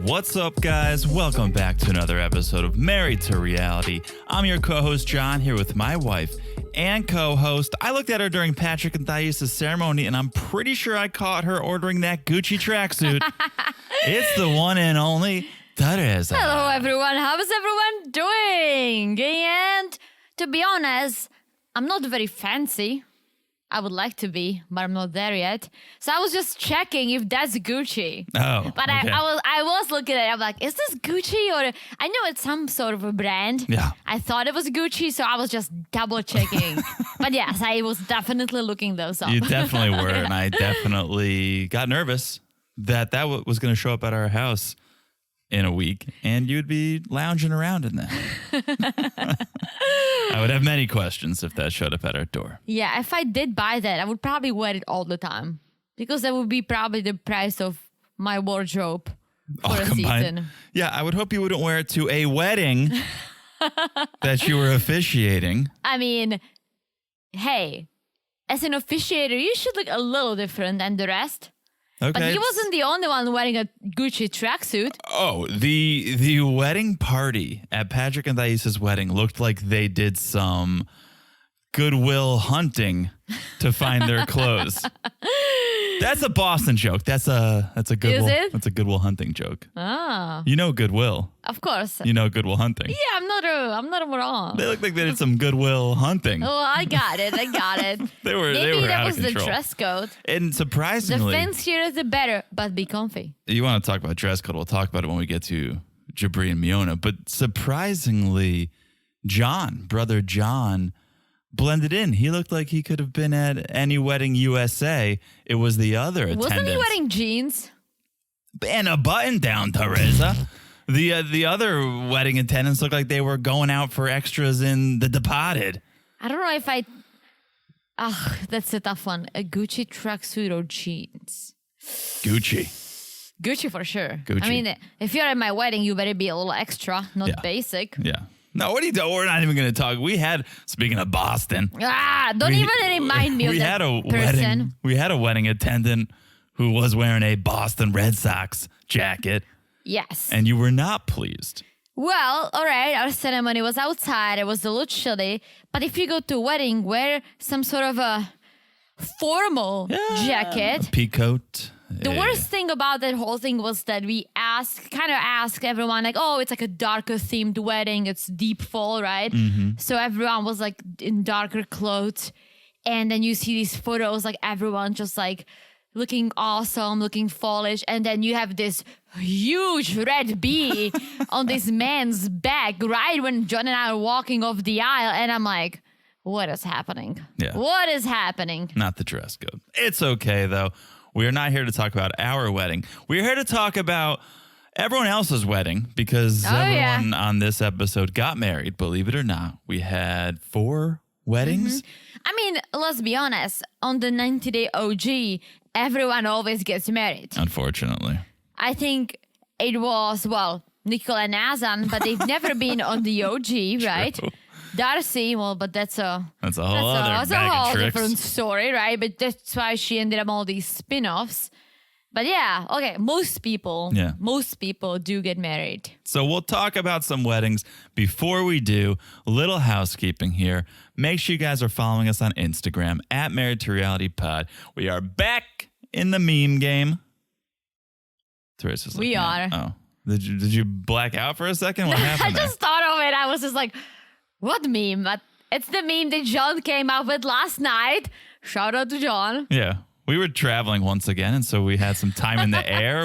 What's up, guys? Welcome back to another episode of Married to Reality. I'm your co-host, John, here with my wife and co-host. I looked at her during Patrick and Thaís' ceremony, and I'm pretty sure I caught her ordering that Gucci tracksuit. It's the one and only Thaís. Hello, everyone. How's everyone doing? And to be honest, I'm not very fancy. I would like to be, but I'm not there yet. So I was just checking if that's Gucci. Oh, but okay. I was looking at it. I'm like, is this Gucci? Or I know it's some sort of a brand. Yeah. I thought it was Gucci, so I was just double checking. But yes, I was definitely looking those up. You definitely were, and I definitely got nervous that was going to show up at our house in a week, and you'd be lounging around in that. I would have many questions if that showed up at our door. Yeah, if I did buy that, I would probably wear it all the time. Because that would be probably the price of my wardrobe for a season. Yeah, I would hope you wouldn't wear it to a wedding that you were officiating. I mean, hey, as an officiator, you should look a little different than the rest. Okay. But he wasn't the only one wearing a Gucci tracksuit. Oh, the wedding party at Patrick and Thaís' wedding looked like they did some Goodwill hunting to find their clothes. That's a Boston joke. That's a Goodwill. Is it? That's a Goodwill hunting joke. Ah, You know Goodwill. of course. You know Goodwill hunting. Yeah, I'm not wrong. They look like they did some Goodwill hunting. Oh, I got it. They were Maybe that out was of control. the dress code. And The surprisingly, fancier the better, but be comfy. you want to talk about dress code. We'll talk about it when we get to Jabri and Miona. But surprisingly, brother John, blended in. He looked like he could have been at any wedding USA. It was the other attendants. Wasn't he wearing jeans? And a button down, Teresa. The other wedding attendants looked like they were going out for extras in The Departed. I don't know if I... that's a tough one. A Gucci tracksuit or jeans? Gucci for sure. Gucci. I mean, if you're at my wedding, you better be a little extra, not basic. Yeah. No, what are you doing? We're not even going to talk. Speaking of Boston. Don't even remind me of that person. We had a wedding attendant who was wearing a Boston Red Sox jacket, Yes. and you were not pleased. Well, all right, our ceremony was outside. It was a little chilly. But if you go to a wedding, wear some sort of a formal jacket. A peacoat. The worst thing about that whole thing was that we kind of asked everyone, like, oh, it's like a darker themed wedding. It's deep fall, right? Mm-hmm. So everyone was like in darker clothes. And then you see these photos, like everyone just like looking awesome, looking fallish. And then you have this huge red bee on this man's back right when John and I are walking off the aisle. And I'm like, what is happening? Yeah. What is happening? Not the dress code. It's okay, though. We are not here to talk about our wedding. We're here to talk about everyone else's wedding because everyone on this episode got married, believe it or not. We had 4 weddings. Mm-hmm. I mean, let's be honest. On the 90-day OG, everyone always gets married. Unfortunately. I think it was, Nicole and Azan, but they've never been on the OG, right? True. Darcy, but that's a whole different story, right? But that's why she ended up all these spin-offs. But yeah, okay, most people do get married. So we'll talk about some weddings. Before we do, a little housekeeping here. Make sure you guys are following us on Instagram at Married to Reality Pod. We are back in the meme game. Teresa's We are. Oh, did you black out for a second? What happened I just thought of it. I was just like, what meme? But it's the meme that John came up with last night. Shout out to John. Yeah. We were traveling once again, and so we had some time in the air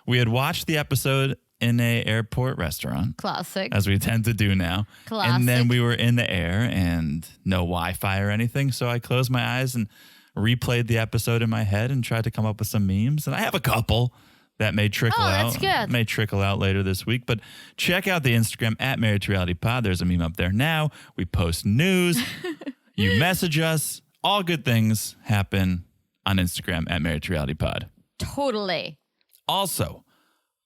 we had watched the episode in a airport restaurant. Classic. As we tend to do now. Classic. And then we were in the air and no Wi-Fi or anything, so I closed my eyes and replayed the episode in my head and tried to come up with some memes. And I have a couple that may trickle out. That's good. May trickle out later this week. But check out the Instagram at Married to Reality Pod. There's a meme up there now. We post news. You message us. All good things happen on Instagram at Married to Reality Pod. Totally. Also,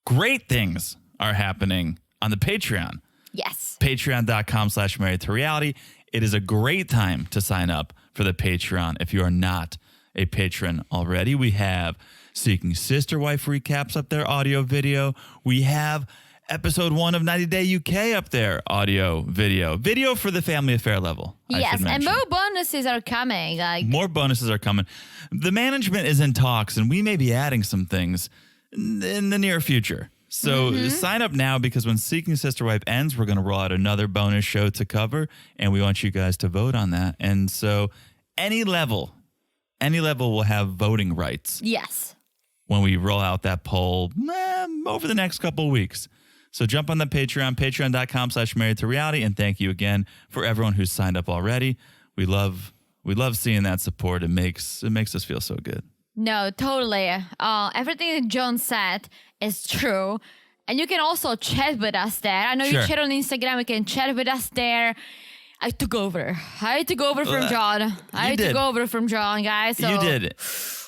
great things are happening on the Patreon. Yes. Patreon.com/married to reality. It is a great time to sign up for the Patreon if you are not a patron already. We have Seeking Sister Wife recaps up there, audio, video. We have episode 1 of 90 Day UK up there, audio, video for the family affair level. Yes, and more bonuses are coming. More bonuses are coming. The management is in talks, and we may be adding some things in the near future. So sign up now, because when Seeking Sister Wife ends, we're going to roll out another bonus show to cover, and we want you guys to vote on that. And so any level will have voting rights. Yes. When we roll out that poll over the next couple of weeks. So jump on the Patreon, patreon.com/married to reality. And thank you again for everyone who's signed up already. We love seeing that support. It makes us feel so good. No, totally. Everything that John said is true. And you can also chat with us there. I know you chat on Instagram. You can chat with us there. I took over from John. I took over from John, guys. So. You did.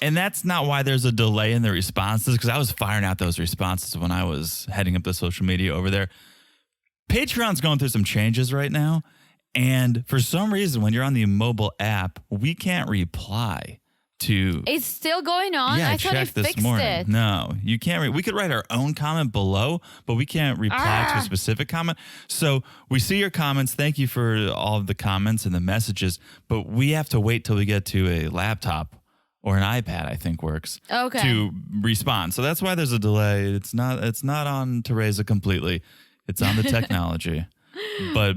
And that's not why there's a delay in the responses, because I was firing out those responses when I was heading up the social media over there. Patreon's going through some changes right now. And for some reason, when you're on the mobile app, we can't reply to... It's still going on? Yeah, I thought checked you this fixed morning. it. No, you can't. We could write our own comment below, but we can't reply to a specific comment. So we see your comments. Thank you for all of the comments and the messages, but we have to wait till we get to a laptop or an iPad, I think works, to respond. So that's why there's a delay. It's not on Teresa completely. It's on the technology. But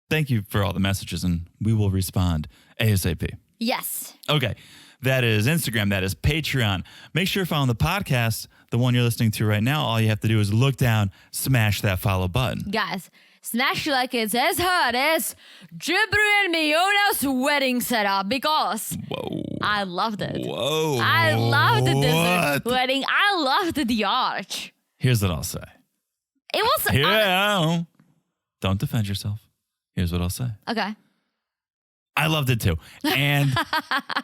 thank you for all the messages, and we will respond ASAP. Yes. Okay. That is Instagram. That is Patreon. Make sure you're following the podcast, the one you're listening to right now. All you have to do is look down, smash that follow button. Guys, smash like it's as hot as Jibru and Miona's wedding setup, because I loved it. Whoa. I loved this wedding. I loved the arch. Here's what I'll say. It was... Don't defend yourself. Here's what I'll say. Okay. I loved it too. And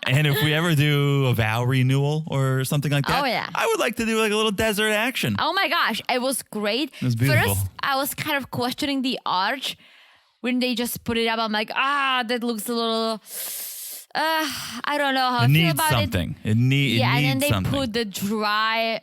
if we ever do a vow renewal or something like that, I would like to do like a little desert action. Oh my gosh, it was great. It was beautiful. First, I was kind of questioning the arch. When they just put it up, I'm like, that looks a little... I don't know how I feel about something. It needs something. And then they put the dry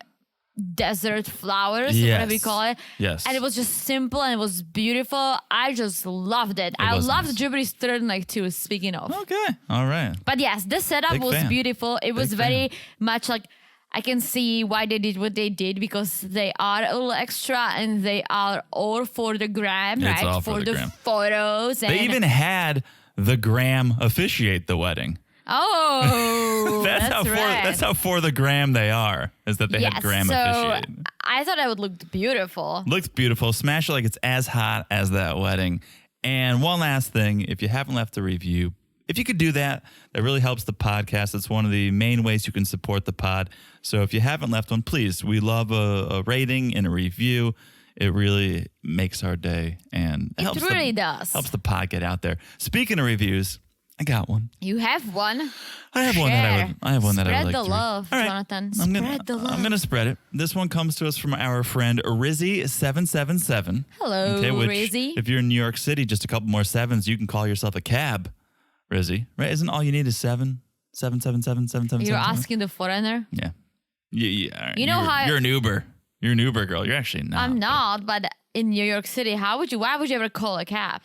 desert flowers, whatever you call it. Yes. And it was just simple and it was beautiful. I just loved it. I loved Jubilee's turtleneck too, speaking of. Okay. All right. But yes, the setup was beautiful. It was very much like, I can see why they did what they did, because they are a little extra and they are all for the gram, it's right? All for the gram. Photos. They even had the gram officiate the wedding. Oh, that's how for the gram they are, is that they had gram officiate. I thought it would look beautiful. Looks beautiful. Smash it like it's as hot as that wedding. And one last thing, if you haven't left a review, if you could do that, that really helps the podcast. It's one of the main ways you can support the pod. So if you haven't left one, please, we love a rating and a review. It really makes our day, and it helps the pod get out there. Speaking of reviews, I got one. You have one. I have one that I would like to Spread the love, Jonathan. Spread the love. I'm going to spread it. This one comes to us from our friend Rizzy777. Hello, Rizzy. If you're in New York City, just a couple more sevens, you can call yourself a cab, Rizzy. Right? Isn't all you need is 777. You're asking the foreigner? Yeah. You know how... You're an Uber. You're an Uber girl. You're actually not. I'm not, but in New York City, why would you ever call a cab?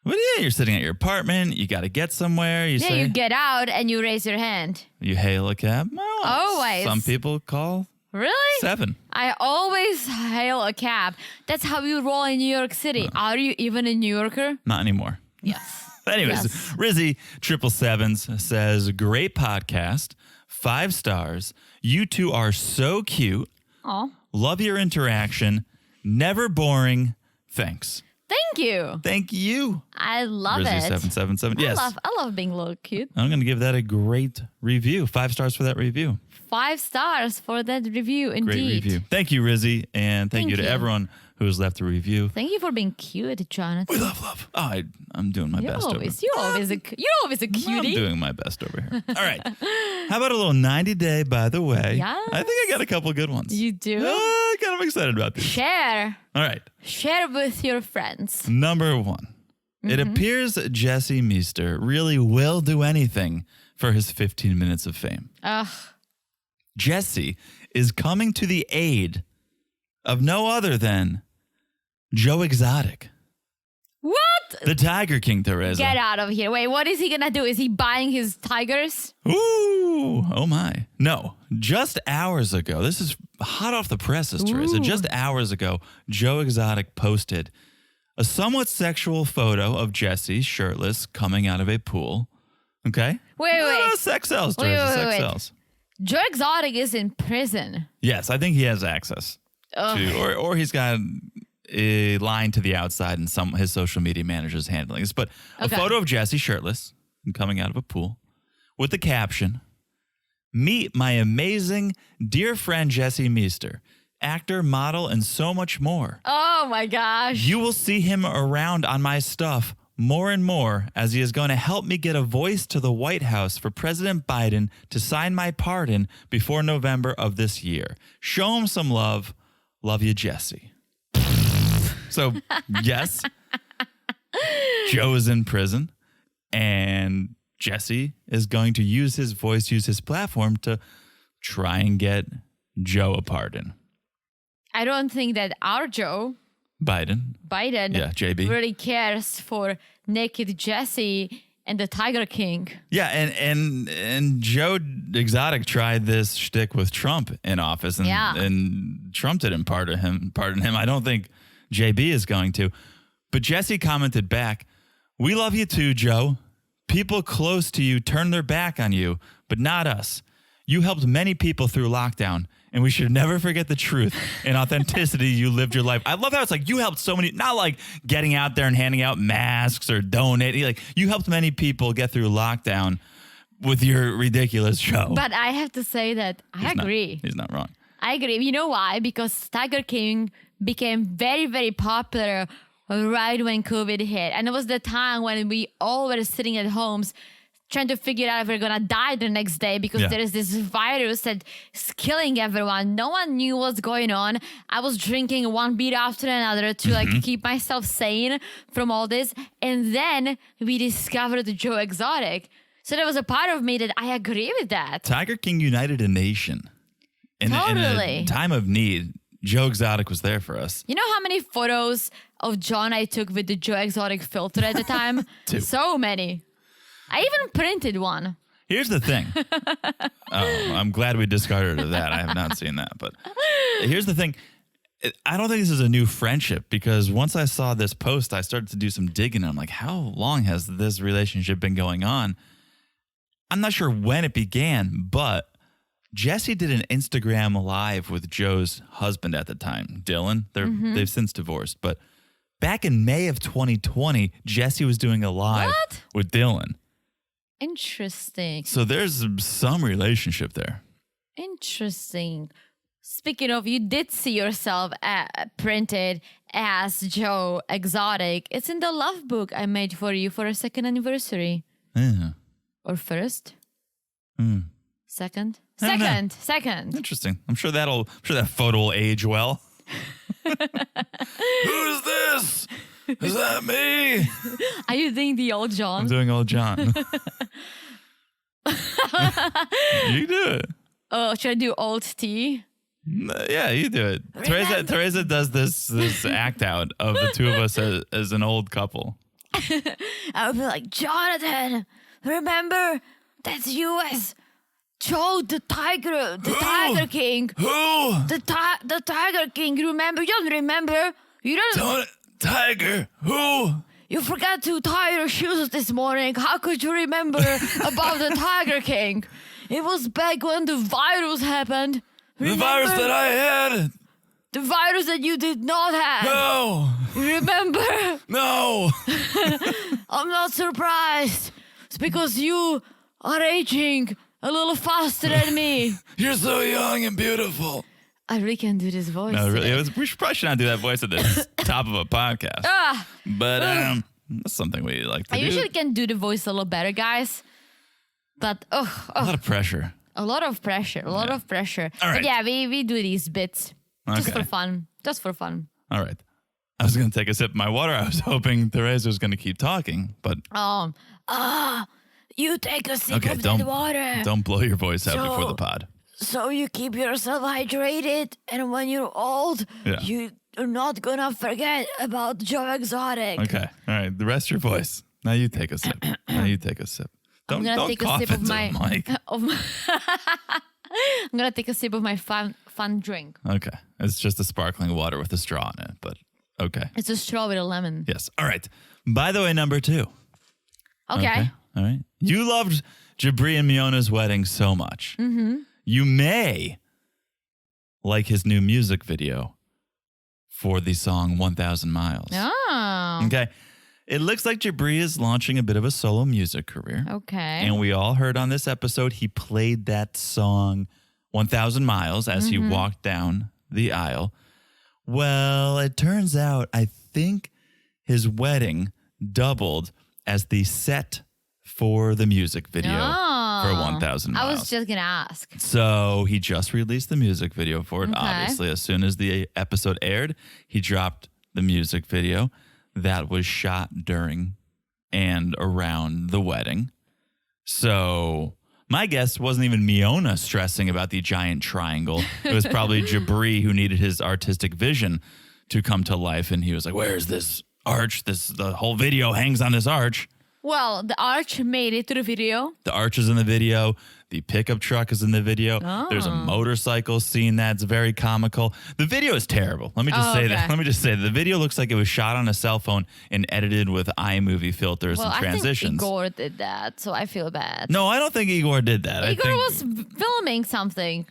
Well, yeah, you're sitting at your apartment. You got to get somewhere. You get out and you raise your hand. You hail a cab? Well, always. Some people call. Really? 7. I always hail a cab. That's how you roll in New York City. Are you even a New Yorker? Not anymore. Yes. Anyways, Rizzy 777 says, great podcast. 5 stars. You two are so cute. Aw. Love your interaction. Never boring. Thanks. Thank you. Thank you. I love Rizzy it. 777. Yes. I love being a little cute. I'm going to give that a great review. 5 stars for that review. 5 stars for that review, indeed. Great review. Thank you, Rizzy. And thank you to everyone who has left a review. Thank you for being cute, Jonathan. We love. Oh, I'm doing my best over here. You're always a cutie. I'm doing my best over here. All right. How about a little 90 day, by the way? Yes. I think I got a couple good ones. You do? I kind of excited about this. Share. All right. Share with your friends. Number 1. It appears Jesse Meester really will do anything for his 15 minutes of fame. Ugh. Jesse is coming to the aid of no other than Joe Exotic. What? The Tiger King, Teresa. Get out of here. Wait, what is he going to do? Is he buying his tigers? Ooh, oh my. No, just hours ago, this is hot off the presses, Teresa. Just hours ago, Joe Exotic posted a somewhat sexual photo of Jesse shirtless coming out of a pool. Okay? Wait. Sex sells, Teresa. Sex wait. sells. Joe Exotic is in prison. Yes, I think he has access to, or he's got a line to the outside and his social media managers handling this. But a photo of Jesse shirtless and coming out of a pool with the caption, "Meet my amazing dear friend Jesse Meester, actor, model, and so much more. Oh my gosh. You will see him around on my stuff more and more as he is going to help me get a voice to the White House for President Biden to sign my pardon before November of this year. Show him some love. Love you, Jesse." So, yes, Joe is in prison and Jesse is going to use his voice, use his platform to try and get Joe a pardon. I don't think that our Joe Biden, yeah, JB, really cares for naked Jesse and the Tiger King. Yeah, and Joe Exotic tried this shtick with Trump in office, and Trump didn't pardon him. I don't think JB is going to. But Jesse commented back, "We love you too, Joe. People close to you turn their back on you, but not us. You helped many people through lockdown, and we should never forget the truth and authenticity you lived your life." I love how it's like you helped so many, not like getting out there and handing out masks or donating. Like you helped many people get through lockdown with your ridiculous show. But I have to say that I agree. He's not wrong. I agree. You know why? Because Tiger King became very, very popular right when COVID hit. And it was the time when we all were sitting at homes trying to figure out if we're going to die the next day because there is this virus that's killing everyone. No one knew what's going on. I was drinking one beer after another to keep myself sane from all this. And then we discovered Joe Exotic. So there was a part of me that I agree with that. Tiger King united a nation. In a time of need, Joe Exotic was there for us. You know how many photos of John I took with the Joe Exotic filter at the time? 2. So many. I even printed one. Here's the thing. I'm glad we discarded that. I have not seen that. But here's the thing. I don't think this is a new friendship because once I saw this post, I started to do some digging. And I'm like, how long has this relationship been going on? I'm not sure when it began, but Jesse did an Instagram live with Joe's husband at the time, Dylan. They've since divorced. But back in May of 2020, Jesse was doing a live with Dylan. Interesting. So there's some relationship there. Interesting. Speaking of, you did see yourself printed as Joe Exotic. It's in the love book I made for you for a second anniversary. Yeah. Or first? Second? I don't know. Second. Interesting. I'm sure that photo will age well. Who's this? Is that me? Are you doing the old I'm John? doing old John. You do it. Oh, should I do old T? Yeah, you do it. Teresa does this act out of the two of us as an old couple. I would be like, "Jonathan, remember that's you as Joe the Tiger King. Who? The Tiger King. Remember? You don't remember? You don't. Tiger. Who? You forgot to tie your shoes this morning. How could you remember about the Tiger King? It was back when the virus happened. Remember? The virus that I had. The virus that you did not have. No. Remember? No. I'm not surprised. It's because you are aging a little faster than me. You're so young and beautiful. I really can't do this voice. No, really. We probably should not do that voice at the top of a podcast. But that's something we like to do. I usually can do the voice a little better, guys. But a lot of pressure. A lot of pressure. All right. But yeah, we do these bits. Just Okay. for fun. Just for fun. All right. I was going to take a sip of my water. I was hoping Therese was going to keep talking, but You take a sip okay, of that water. don't blow your voice out So- before the pod. So you keep yourself hydrated, and when you're old, Yeah. you're not gonna forget about Joe Exotic. Okay. All right. The rest of your voice. Now you take a sip. I'm gonna Don't take a cough sip of into my, the mic. I'm gonna take a sip of my fun drink. Okay. It's just a sparkling water with a straw in it, but okay. It's a straw with a lemon. Yes. All right. By the way, number 2. Okay. All right. You loved Jabri and Miona's wedding so much. Mm-hmm. You may like his new music video for the song 1,000 Miles. Oh. Okay. It looks like Jabri is launching a bit of a solo music career. Okay. And we all heard on this episode, he played that song 1,000 Miles as he walked down the aisle. Well, it turns out, I think his wedding doubled as the set for the music video for 1,000 Miles. I was just gonna ask. So he just released the music video for it. Okay. Obviously, as soon as the episode aired, he dropped the music video that was shot during and around the wedding. So my guess wasn't even Miona stressing about the giant triangle. It was probably Jabri who needed his artistic vision to come to life. And he was like, where's this arch? The whole video hangs on this arch. Well, the arch made it to the video. The arch is in the video. The pickup truck is in the video. Oh. There's a motorcycle scene that's very comical. The video is terrible. Let me just say that. Let me just say that. The video looks like it was shot on a cell phone and edited with iMovie filters and transitions. I think Igor did that, so I feel bad. No, I don't think Igor did that. Igor was filming something.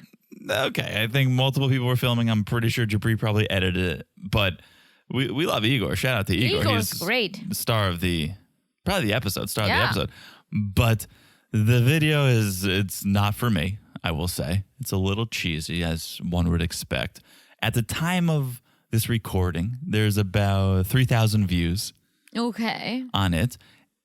Okay, I think multiple people were filming. I'm pretty sure Jabri probably edited it. But we love Igor. Shout out to Igor. Igor's He's great. The star of the episode. But the video it's not for me, I will say. It's a little cheesy, as one would expect. At the time of this recording, there's about 3,000 views Okay. on it.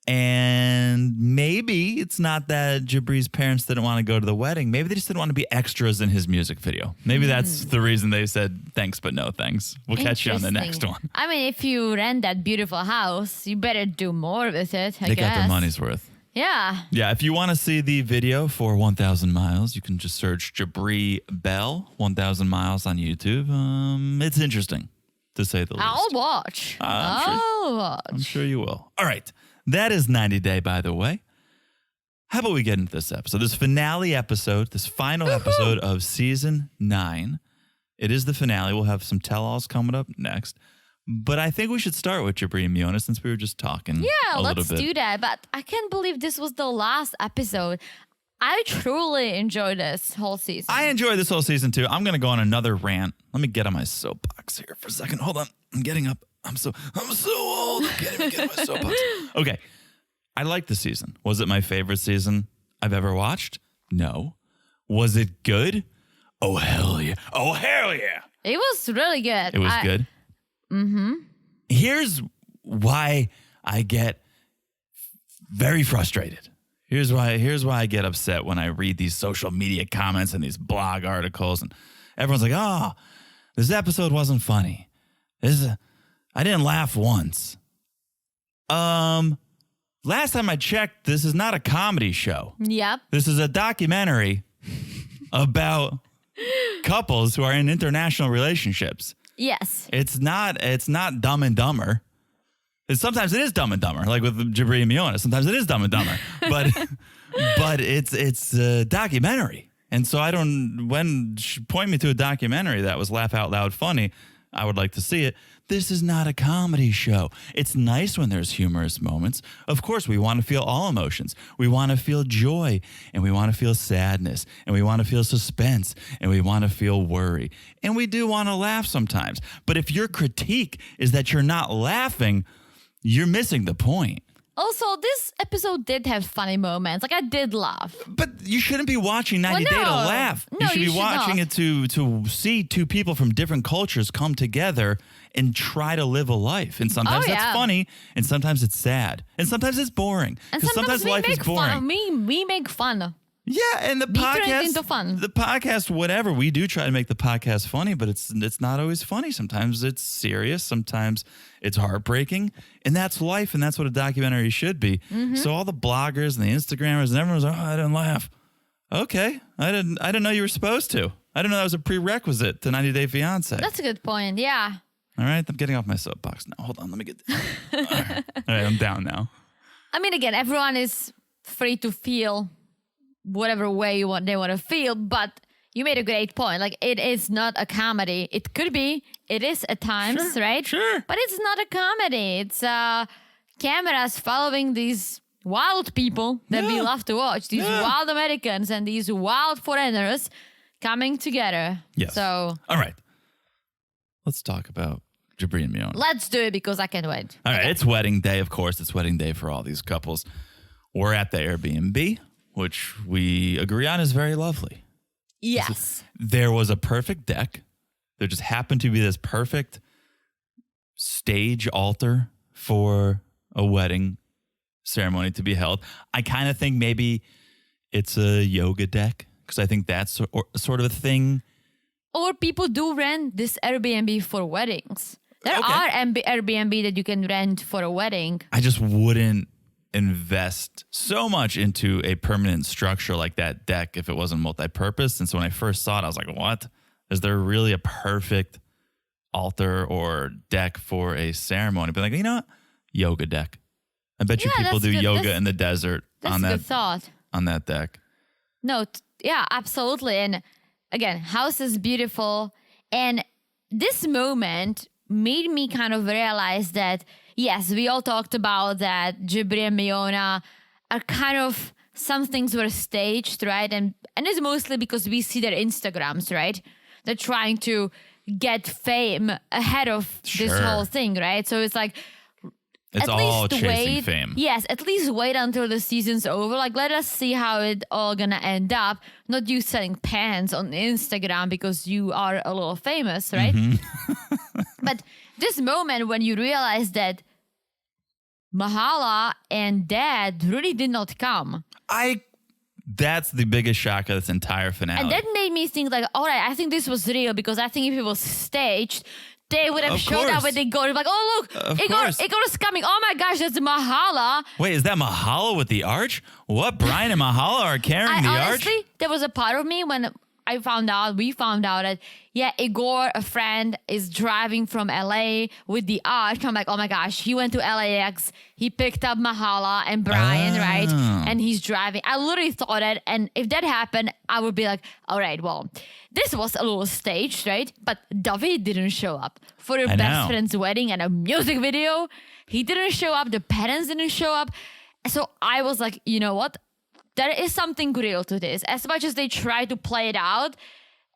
And maybe it's not that Jabri's parents didn't want to go to the wedding. Maybe they just didn't want to be extras in his music video. Maybe that's the reason they said thanks, but no thanks. We'll catch you on the next Interesting. one. I mean, if you rent that beautiful house, you better do more with it, I They guess. got their money's worth. Yeah. Yeah, if you want to see the video for 1,000 Miles, you can just search Jabri Bell 1,000 Miles on YouTube. It's interesting, to say the least. I'll watch. I'll watch. I'm sure you will. All right. That is 90 Day, by the way. How about we get into this episode? This finale episode, this final episode of season 9. It is the finale. We'll have some tell-alls coming up next. But I think we should start with Jabri and Miona since we were just talking Yeah, a little let's bit. do that. But I can't believe this was the last episode. I truly enjoyed this whole season. I enjoyed this whole season too. I'm going to go on another rant. Let me get on my soapbox here for a second. Hold on. I'm getting up. I'm so old. I can't even get on my soapbox. Okay. I liked the season. Was it my favorite season I've ever watched? No. Was it good? Oh, hell yeah. Oh, hell yeah. It was really good. It was good. Mm-hmm. Here's why I get very frustrated. Here's why I get upset when I read these social media comments and these blog articles and everyone's like, "Oh, this episode wasn't funny. I didn't laugh once." Last time I checked, this is not a comedy show. Yep. This is a documentary about couples who are in international relationships. Yes. It's not Dumb and Dumber. Sometimes it is Dumb and Dumber, like with Jabri and Miona. Sometimes it is Dumb and Dumber, but it's a documentary. And so when she point me to a documentary that was laugh out loud funny, I would like to see it. This is not a comedy show. It's nice when there's humorous moments. Of course, we want to feel all emotions. We want to feel joy, and we want to feel sadness, and we want to feel suspense, and we want to feel worry. And we do want to laugh sometimes. But if your critique is that you're not laughing, you're missing the point. Also, this episode did have funny moments. Like, I did laugh. But you shouldn't be watching 90 Day to laugh. No, you should be watching it to see two people from different cultures come together and try to live a life. And sometimes that's funny, and sometimes it's sad, and sometimes it's boring. And Because sometimes life is boring. We make fun. Yeah, and the Be turned podcast, into fun. the podcast, whatever we do, try to make the podcast funny, but it's not always funny. Sometimes it's serious, sometimes it's heartbreaking, and that's life, and that's what a documentary should be. So all the bloggers and the Instagrammers and everyone's like, "Oh, I didn't laugh." Okay, I didn't know you were supposed to. I didn't know that was a prerequisite to 90 Day Fiancé. That's a good point. Yeah. All right, I'm getting off my soapbox now. Hold on, let me get down. All right, I'm down now. I mean, again, everyone is free to feel whatever way they want to feel, but you made a great point. Like, it is not a comedy. It could be. It is at times, right? Sure. But it's not a comedy. It's cameras following these wild people that we love to watch. These wild Americans and these wild foreigners coming together. Yes. So all right, let's talk about Jabri and Miona. let's do it because I can't wait. All right, it's wedding day, of course. It's wedding day for all these couples. We're at the Airbnb, which we agree on is very lovely. Yes. There was a perfect deck. There just happened to be this perfect stage altar for a wedding ceremony to be held. I kind of think maybe it's a yoga deck because I think that's sort of a thing. Or people do rent this Airbnb for weddings. There Okay. are Airbnb that you can rent for a wedding. I just wouldn't invest so much into a permanent structure like that deck if it wasn't multi-purpose. And so when I first saw it, I was like, what? Is there really a perfect altar or deck for a ceremony? But like, you know what? Yoga deck. I bet you Yeah, people that's do good. yoga in the desert That's on a that good thought. on that deck. No, yeah, absolutely. And again, house is beautiful. And this moment made me kind of realize that, yes, we all talked about that Jabri and Miona are kind of, some things were staged, right? And it's mostly because we see their Instagrams, right? They're trying to get fame ahead of this Sure. whole thing, right? So it's like, It's at all least chasing wait. fame. Yes, at least wait until the season's over. Like, let us see how it all gonna end up. Not you selling pants on Instagram because you are a little famous, right? But this moment when you realize that Mahala and Dad really did not come. That's the biggest shock of this entire finale. And that made me think like, all right, I think this was real because I think if it was staged, they would have Of showed up course. when they go. Like, oh, look, Of Igor course. is coming. Oh my gosh, that's Mahala. Wait, is that Mahala with the arch? What? Brian and Mahala are carrying the arch? Honestly, there was a part of me when we found out that, yeah, Igor, a friend, is driving from LA with the arch. I'm like, oh my gosh, he went to LAX. He picked up Mahala and Brian, right? And he's driving. I literally thought it. And if that happened, I would be like, all right, well, this was a little staged, right? But David didn't show up for her I best know. friend's wedding and a music video. He didn't show up. The parents didn't show up. So I was like, you know what? There is something real to this. As much as they try to play it out,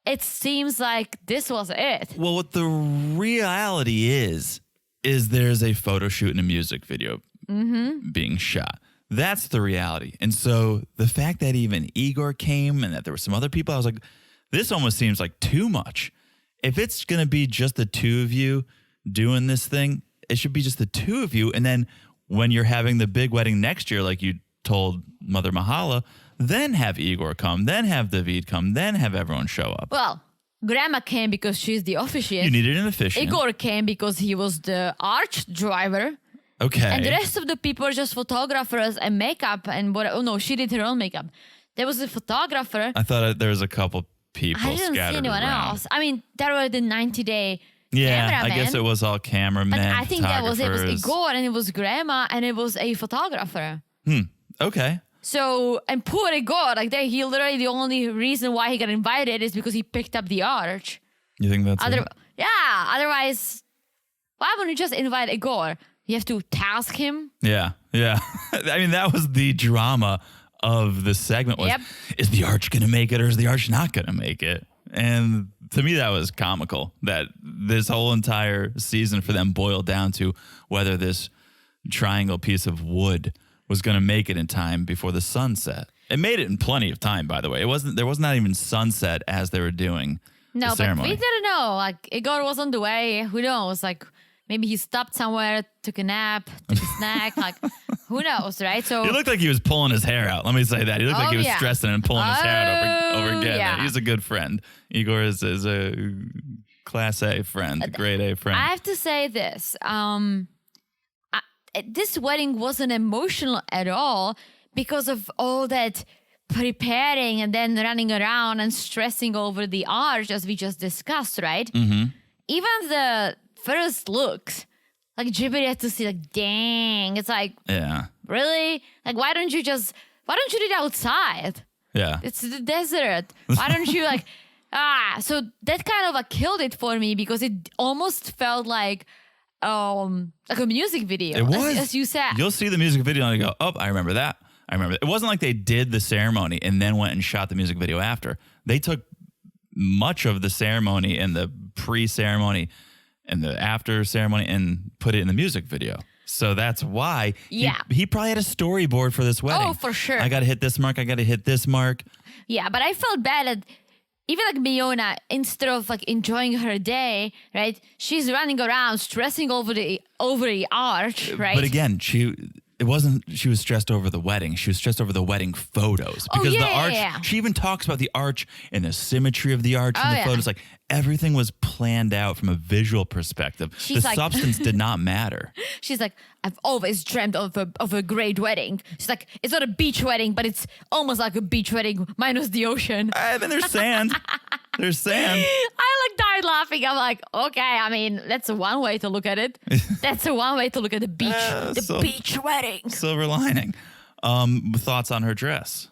it seems like this was it. Well, what the reality is there's a photo shoot and a music video being shot. That's the reality. And so the fact that even Igor came and that there were some other people, I was like, this almost seems like too much. If it's going to be just the two of you doing this thing, it should be just the two of you. And then when you're having the big wedding next year, like you told Mother Mahala, then have Igor come, then have David come, then have everyone show up. Well, Grandma came because she's the officiant. You needed an officiant. Igor came because he was the arch driver. Okay. And the rest of the people are just photographers and makeup and what. Oh no, she did her own makeup. There was a photographer. I thought there was a couple people I didn't see scattered anyone around. else. I mean, there were the 90-day Yeah, cameraman. I guess it was all cameramen. But I think that was it. It was photographers. Igor and it was Grandma and it was a photographer. Okay. So, and poor Igor, like he literally, the only reason why he got invited is because he picked up the arch. You think that's it? Yeah, otherwise, why wouldn't you just invite Igor? You have to task him. Yeah. I mean, that was the drama of the segment was, Yep. is the arch going to make it or is the arch not going to make it? And to me, that was comical that this whole entire season for them boiled down to whether this triangle piece of wood was going to make it in time before the sunset. It made it in plenty of time, by the way. There was not even sunset as they were doing No, the ceremony. but we didn't know. Like, Igor was on the way. Who knows? Like, Maybe he stopped somewhere, took a nap, took a snack. Like, who knows, right? So He looked like he was pulling his hair out. Let me say that. He looked like he was stressing and pulling his hair out over getting it. He's a good friend. Igor is a class A friend, grade A friend. I have to say this. This wedding wasn't emotional at all because of all that preparing and then running around and stressing over the arch as we just discussed, right? Mm-hmm. Even the first looks, like Jibri had to see, like, dang, it's like, Yeah. really? Like, why don't you do it outside? Yeah. It's the desert. Why don't you so that kind of killed it for me because it almost felt like a music video. It was. As you said. You'll see the music video and you go, oh, I remember that. I remember that. It wasn't like they did the ceremony and then went and shot the music video after. They took much of the ceremony and the pre-ceremony and the after ceremony and put it in the music video. So that's why he probably had a storyboard for this wedding. Oh, for sure. I got to hit this mark. I got to hit this mark. Yeah, but I felt bad that even like Miona, instead of like enjoying her day, right, she's running around stressing over the arch, right? But again, she was stressed over the wedding. She was stressed over the wedding photos because the arch, she even talks about the arch and the symmetry of the arch in the photos. Like everything was planned out from a visual perspective. The substance did not matter. She's like, I've always dreamt of a great wedding. She's like, it's not a beach wedding, but it's almost like a beach wedding minus the ocean. I mean, there's sand. There's sand. I died laughing. I'm like, okay, I mean, that's one way to look at it. That's one way to look at the beach. Beach wedding. Silver lining. Thoughts on her dress?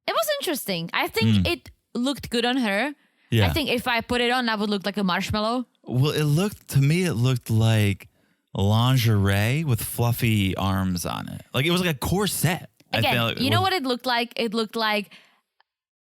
It was interesting. I think it looked good on her. Yeah. I think if I put it on, I would look like a marshmallow. Well, it looked like lingerie with fluffy arms on it. Like it was like a corset. Again, you know what it looked like? It looked like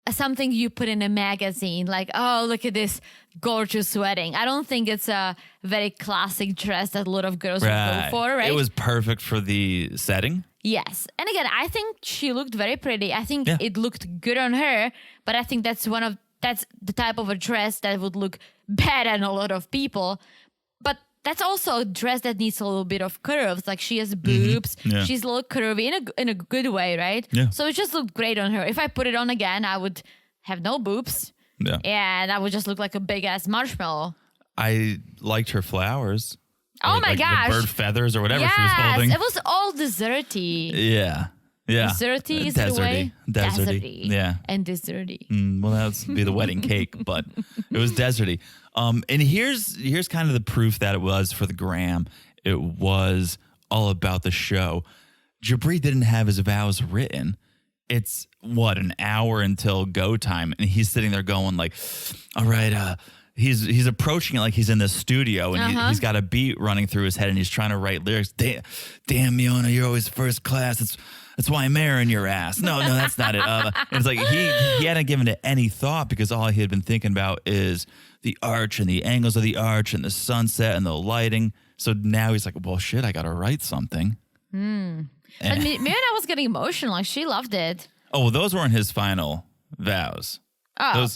something you put in a magazine. Like, oh, look at this gorgeous wedding. I don't think it's a very classic dress that a lot of girls would go for, right? It was perfect for the setting. Yes. And again, I think she looked very pretty. I think it looked good on her, but I think that's the type of a dress that would look bad on a lot of people. But that's also a dress that needs a little bit of curves. Like she has boobs. Mm-hmm. Yeah. She's a little curvy in a good way, right? Yeah. So it just looked great on her. If I put it on again, I would have no boobs. Yeah. And I would just look like a big ass marshmallow. I liked her flowers. Oh my gosh. The bird feathers or whatever she was holding. It was all deserty. Yeah. Yeah. Deserty is the way. Deserty. Yeah. And deserty. Well, that would be the wedding cake, but it was deserty. And here's kind of the proof that it was for the gram. It was all about the show. Jabri didn't have his vows written. It's an hour until go time, and he's sitting there going like, all right, he's approaching it like he's in the studio, and he's got a beat running through his head, and he's trying to write lyrics. Damn, Miona, you're always first class. That's why I'm marrying your ass. No, that's not it. And it's like he hadn't given it any thought because all he had been thinking about is the arch and the angles of the arch and the sunset and the lighting. So now he's like, well, shit, I got to write something. But Miona was getting emotional. Like she loved it. Oh, well, those weren't his final vows. Oh.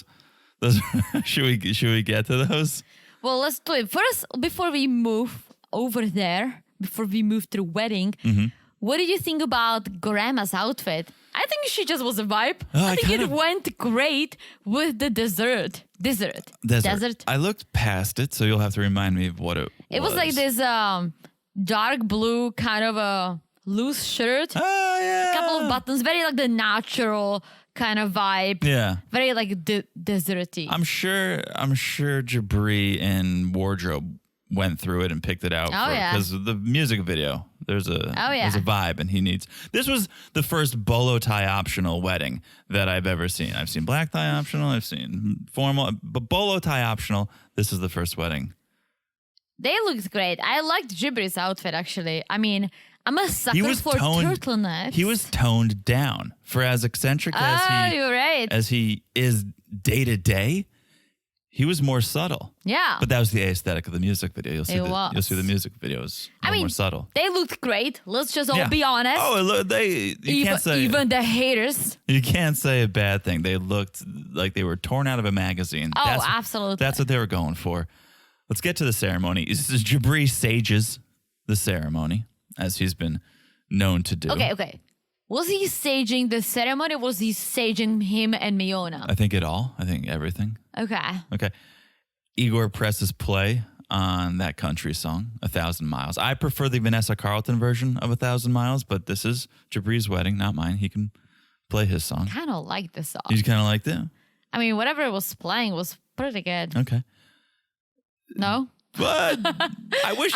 Those should we get to those? Well, let's do it. First, before we move over there, before we move to the wedding, what did you think about Grandma's outfit? I think she just was a vibe. I think it went great with the desert. I looked past it, so you'll have to remind me of what it was. It was like this dark blue kind of a loose shirt. Oh, yeah. A couple of buttons. Very like the natural kind of vibe. Yeah. Very like deserty. I'm sure Jabri and wardrobe went through it and picked it out because the music video there's a vibe and he needs. This was the first bolo tie optional wedding that I've ever seen. I've seen black tie optional, I've seen formal, but bolo tie optional, this is the first wedding. They looked great. I liked Jibri's outfit actually. I mean, I'm a sucker for turtlenecks. He was toned down for as eccentric as he is day to day. He was more subtle. Yeah. But that was the aesthetic of the music video. You'll see the music videos more subtle. They looked great. Let's just all be honest. Oh, you can't say even the haters. You can't say a bad thing. They looked like they were torn out of a magazine. Oh, absolutely. That's what they were going for. let's get to the ceremony. Jabri sages the ceremony, as he's been known to do. Okay. Was he saging the ceremony or was he saging him and Miona? I think it all. I think everything. Okay. Igor presses play on that country song, 1,000 Miles. I prefer the Vanessa Carlton version of 1,000 Miles, but this is Jabri's wedding, not mine. He can play his song. Kind of like the song. You kind of liked it? I mean, whatever it was playing was pretty good. Okay. No? But I wish...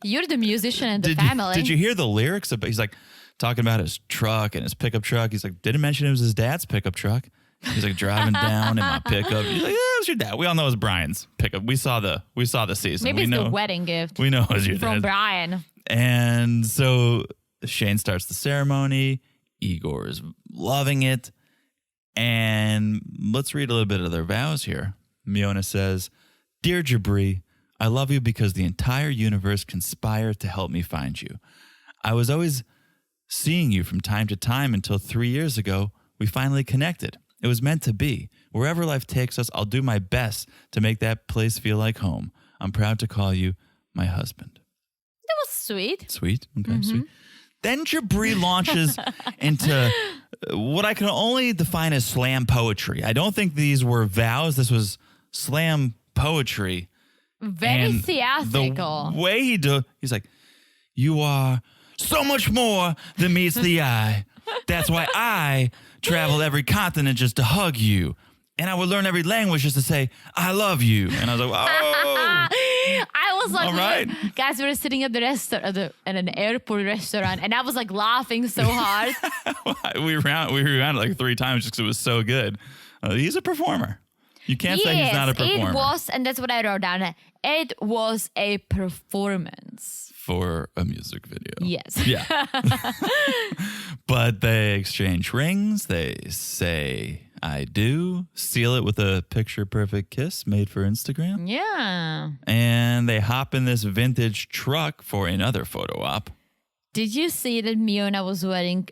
you're the musician in the family. Did you hear the lyrics? He's like talking about his truck and his pickup truck. He's like, didn't mention it was his dad's pickup truck. He's like driving down in my pickup. He's like, yeah, it was your dad. We all know it was Brian's pickup. We saw the season. Maybe it's the wedding gift. We know it was your from dad. Brian. And so Shane starts the ceremony. Igor is loving it. And let's read a little bit of their vows here. Miona says, Dear Jabri, I love you because the entire universe conspired to help me find you. I was always seeing you from time to time until 3 years ago, we finally connected. It was meant to be. Wherever life takes us, I'll do my best to make that place feel like home. I'm proud to call you my husband. That was sweet. Sweet? Okay, sweet. Then Jabri launches into what I can only define as slam poetry. I don't think these were vows. This was slam poetry. Very And theatrical. The way he's like, you are so much more than meets the eye. That's why I travel every continent just to hug you. And I would learn every language just to say, I love you. And I was like, oh. I was like, All right. guys, we were sitting at the restaurant, at an airport restaurant, and I was like laughing so hard. we rewound it like 3 times just because it was so good. He's a performer. You can't say he's not a performer. It was, and that's what I wrote down. It was a performance. For a music video. Yes. Yeah. But they exchange rings. They say, I do. Seal it with a picture-perfect kiss made for Instagram. Yeah. And they hop in this vintage truck for another photo op. Did you see that Miona was wearing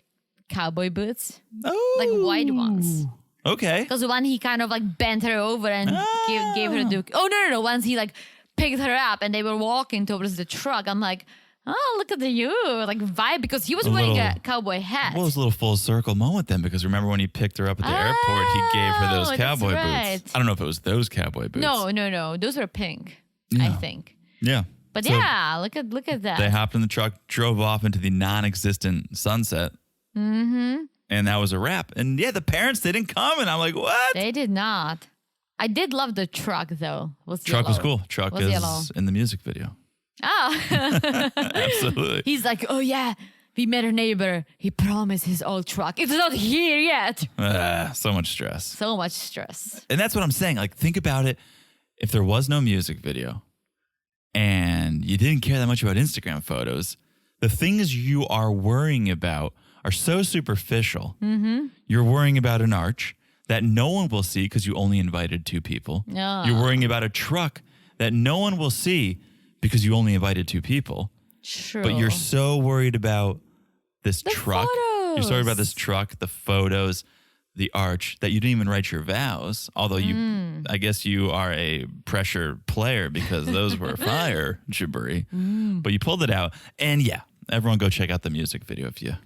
cowboy boots? Oh. Like white ones. Okay. Because one he kind of like bent her over and gave her the... Oh, no. Once he like picked her up and they were walking towards the truck. I'm like, oh, look at you. Like vibe. Because he was wearing a cowboy hat. Well, it was a little full circle moment then, because remember when he picked her up at the airport, he gave her those cowboy boots. I don't know if it was those cowboy boots. No. Those were pink, I think. Yeah. But So yeah, look at that. They hopped in the truck, drove off into the non-existent sunset. Mm-hmm. And that was a wrap. And yeah, the parents didn't come. And I'm like, what? They did not. I did love the truck, though. Truck was cool. Truck is yellow. in the music video. Oh. Absolutely. He's like, oh, yeah, we met our neighbor. He promised his old truck. It's not here yet. So much stress. So much stress. And that's what I'm saying. Like, think about it. If there was no music video and you didn't care that much about Instagram photos, the things you are worrying about are so superficial. Mm-hmm. You're worrying about an arch that no one will see because you only invited 2 people. Oh. You're worrying about a truck that no one will see because you only invited 2 people. True. But you're so worried about this truck. Photos. You're so worried about this truck, the photos, the arch, that you didn't even write your vows. Although I guess you are a pressure player because those were fire, Jabri. But you pulled it out. And yeah, everyone go check out the music video if you're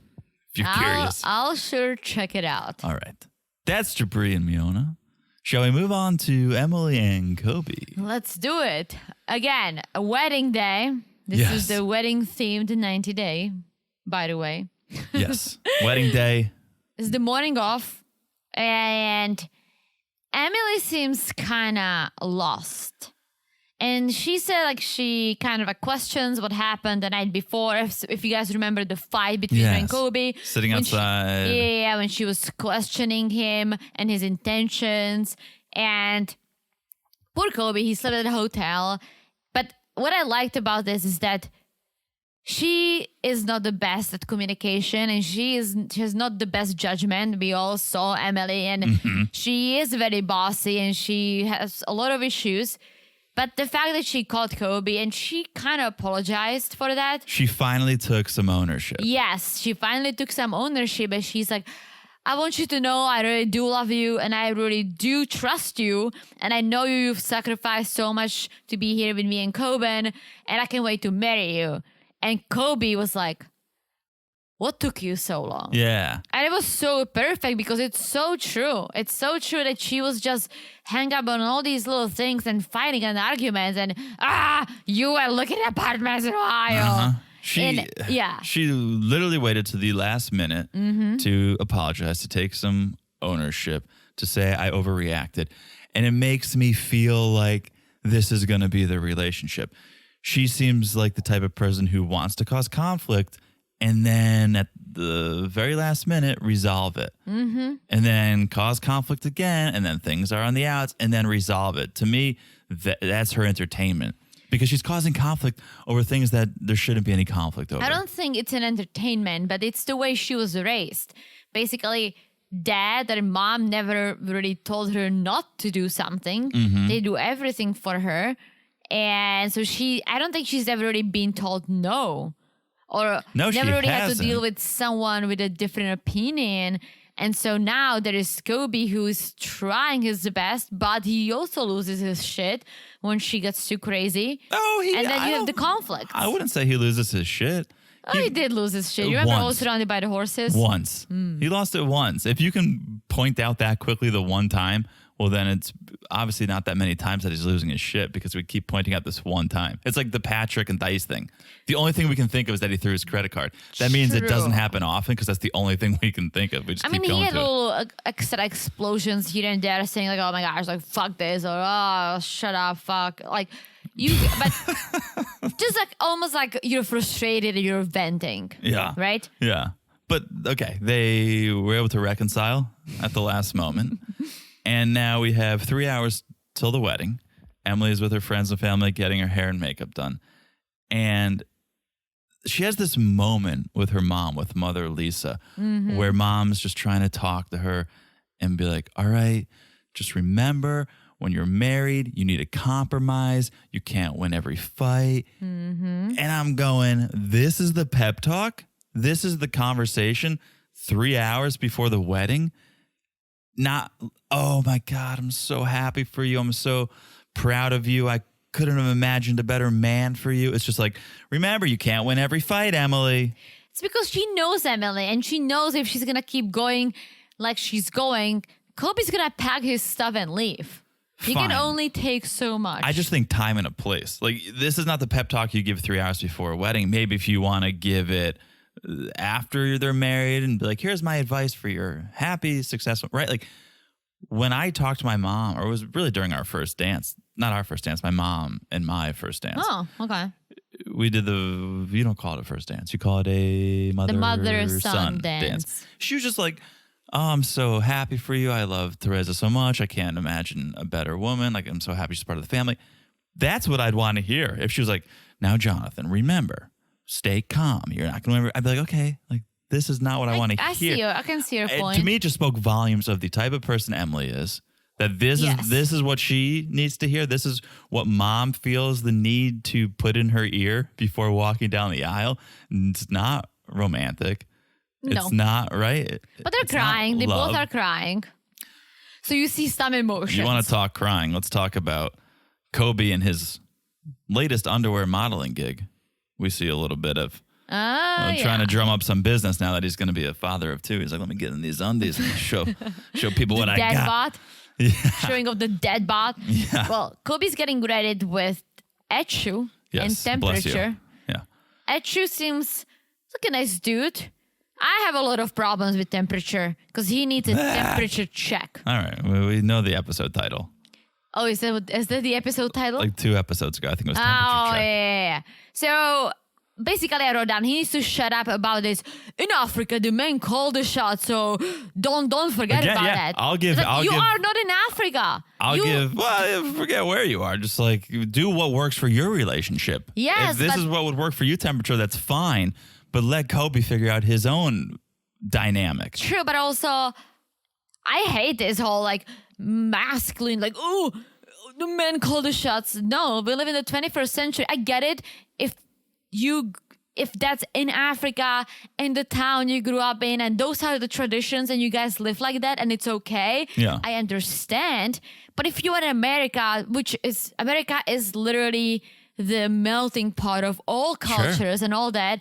curious. I'll sure check it out. All right. That's Jabri and Miona. Shall we move on to Emily and Kobe? Let's do it. Again, a wedding day. This Yes. is the wedding themed 90 day, by the way. Yes. Wedding day. It's the morning off, and Emily seems kind of lost. And she said, like, she kind of questions what happened the night before. If you guys remember the fight between her and Yes. Kobe. Sitting When outside. when she was questioning him and his intentions. And poor Kobe, he slept at a hotel. But what I liked about this is that she is not the best at communication, and she has not the best judgment. We all saw Emily, and she is very bossy, and she has a lot of issues. But the fact that she called Kobe and she kind of apologized for that. She finally took some ownership. Yes, she finally took some ownership, and she's like, I want you to know I really do love you and I really do trust you. And I know you've sacrificed so much to be here with me and Coben, and I can't wait to marry you. And Kobe was like, what took you so long? Yeah. And it was so perfect because it's so true. It's so true that she was just hung up on all these little things and fighting and arguments and, you are looking at apartments in Ohio. Uh-huh. Yeah. She literally waited to the last minute to apologize, to take some ownership, to say I overreacted. And it makes me feel like this is going to be the relationship. She seems like the type of person who wants to cause conflict and then at the very last minute, resolve it. And then cause conflict again, and then things are on the outs, and then resolve it. To me, that's her entertainment. Because she's causing conflict over things that there shouldn't be any conflict over. I don't think it's an entertainment, but it's the way she was raised. Basically, dad and mom never really told her not to do something. They do everything for her. And so I don't think she's ever really been told no. Or never really had to deal with someone with a different opinion. And so now there is Kobe who's trying his best, but he also loses his shit when she gets too crazy. And then you have the conflict. I wouldn't say he loses his shit. He did lose his shit. You remember all surrounded by the horses? Once. He lost it once. If you can point out that quickly the one time, well, then it's obviously not that many times that he's losing his shit because we keep pointing out this one time. It's like the Patrick and Thaís thing. The only thing we can think of is that he threw his credit card. That means it doesn't happen often because that's the only thing we can think of. We just keep going he had to little extra explosions here and there saying like, oh my gosh, like fuck this or oh, shut up, fuck. Like but just like almost like you're frustrated and you're venting. Yeah. Right? Yeah. But okay, they were able to reconcile at the last moment. And now we have 3 hours till the wedding. Emily is with her friends and family getting her hair and makeup done. And she has this moment with her mom, with Mother Lisa, where mom's just trying to talk to her and be like, all right, just remember when you're married, you need a compromise. You can't win every fight. And I'm going, this is the pep talk? This is the conversation 3 hours before the wedding? Not, oh my God, I'm so happy for you. I'm so proud of you. I couldn't have imagined a better man for you. It's just like, remember, you can't win every fight, Emily. It's because she knows Emily and she knows if she's going to keep going like she's going, Kobe's going to pack his stuff and leave. You can only take so much. I just think time and a place. Like, this is not the pep talk you give 3 hours before a wedding. Maybe if you want to give it after they're married and be like, here's my advice for your happy, successful, right? Like when I talked to my mom, or it was really during our first dance, not our first dance, my mom and my first dance. Oh, okay. We did you don't call it a first dance. You call it a mother-son dance. She was just like, oh, I'm so happy for you. I love Teresa so much. I can't imagine a better woman. Like, I'm so happy she's part of the family. That's what I'd want to hear. If she was like, now, Jonathan, remember, stay calm. You're not going to remember. I'd be like, okay, like this is not what I want to hear. I can see your point. To me, it just spoke volumes of the type of person Emily is. That this is what she needs to hear. This is what mom feels the need to put in her ear before walking down the aisle. It's not romantic. No. It's not, right? But they're crying. They both are crying. So you see some emotions. You want to talk crying? Let's talk about Kobe and his latest underwear modeling gig. We see a little bit of trying to drum up some business now that he's going to be a father of two. He's like, let me get in these undies and show people what I got. Bot. Yeah. Showing off the dead bot. Yeah. Well, Kobe's getting ready with Etchu and temperature. Yeah. Etchu seems like a nice dude. I have a lot of problems with temperature because he needs a temperature check. All right. We know the episode title. Oh, is that the episode title? Like 2 episodes ago, I think it was temperature check. Yeah. So basically, I wrote down he needs to shut up about this. In Africa, the men call the shots, so don't forget about that. You are not in Africa. Forget where you are. Just like do what works for your relationship. Yes, if this is what would work for you, temperature, that's fine. But let Kobe figure out his own dynamic. True, but also I hate this whole like masculine, like, oh, the men call the shots. No, we live in the 21st century. I get it. if that's in Africa, in the town you grew up in, and those are the traditions and you guys live like that and it's okay, Yeah. I understand. But if you're in America, America is literally the melting pot of all cultures and all that,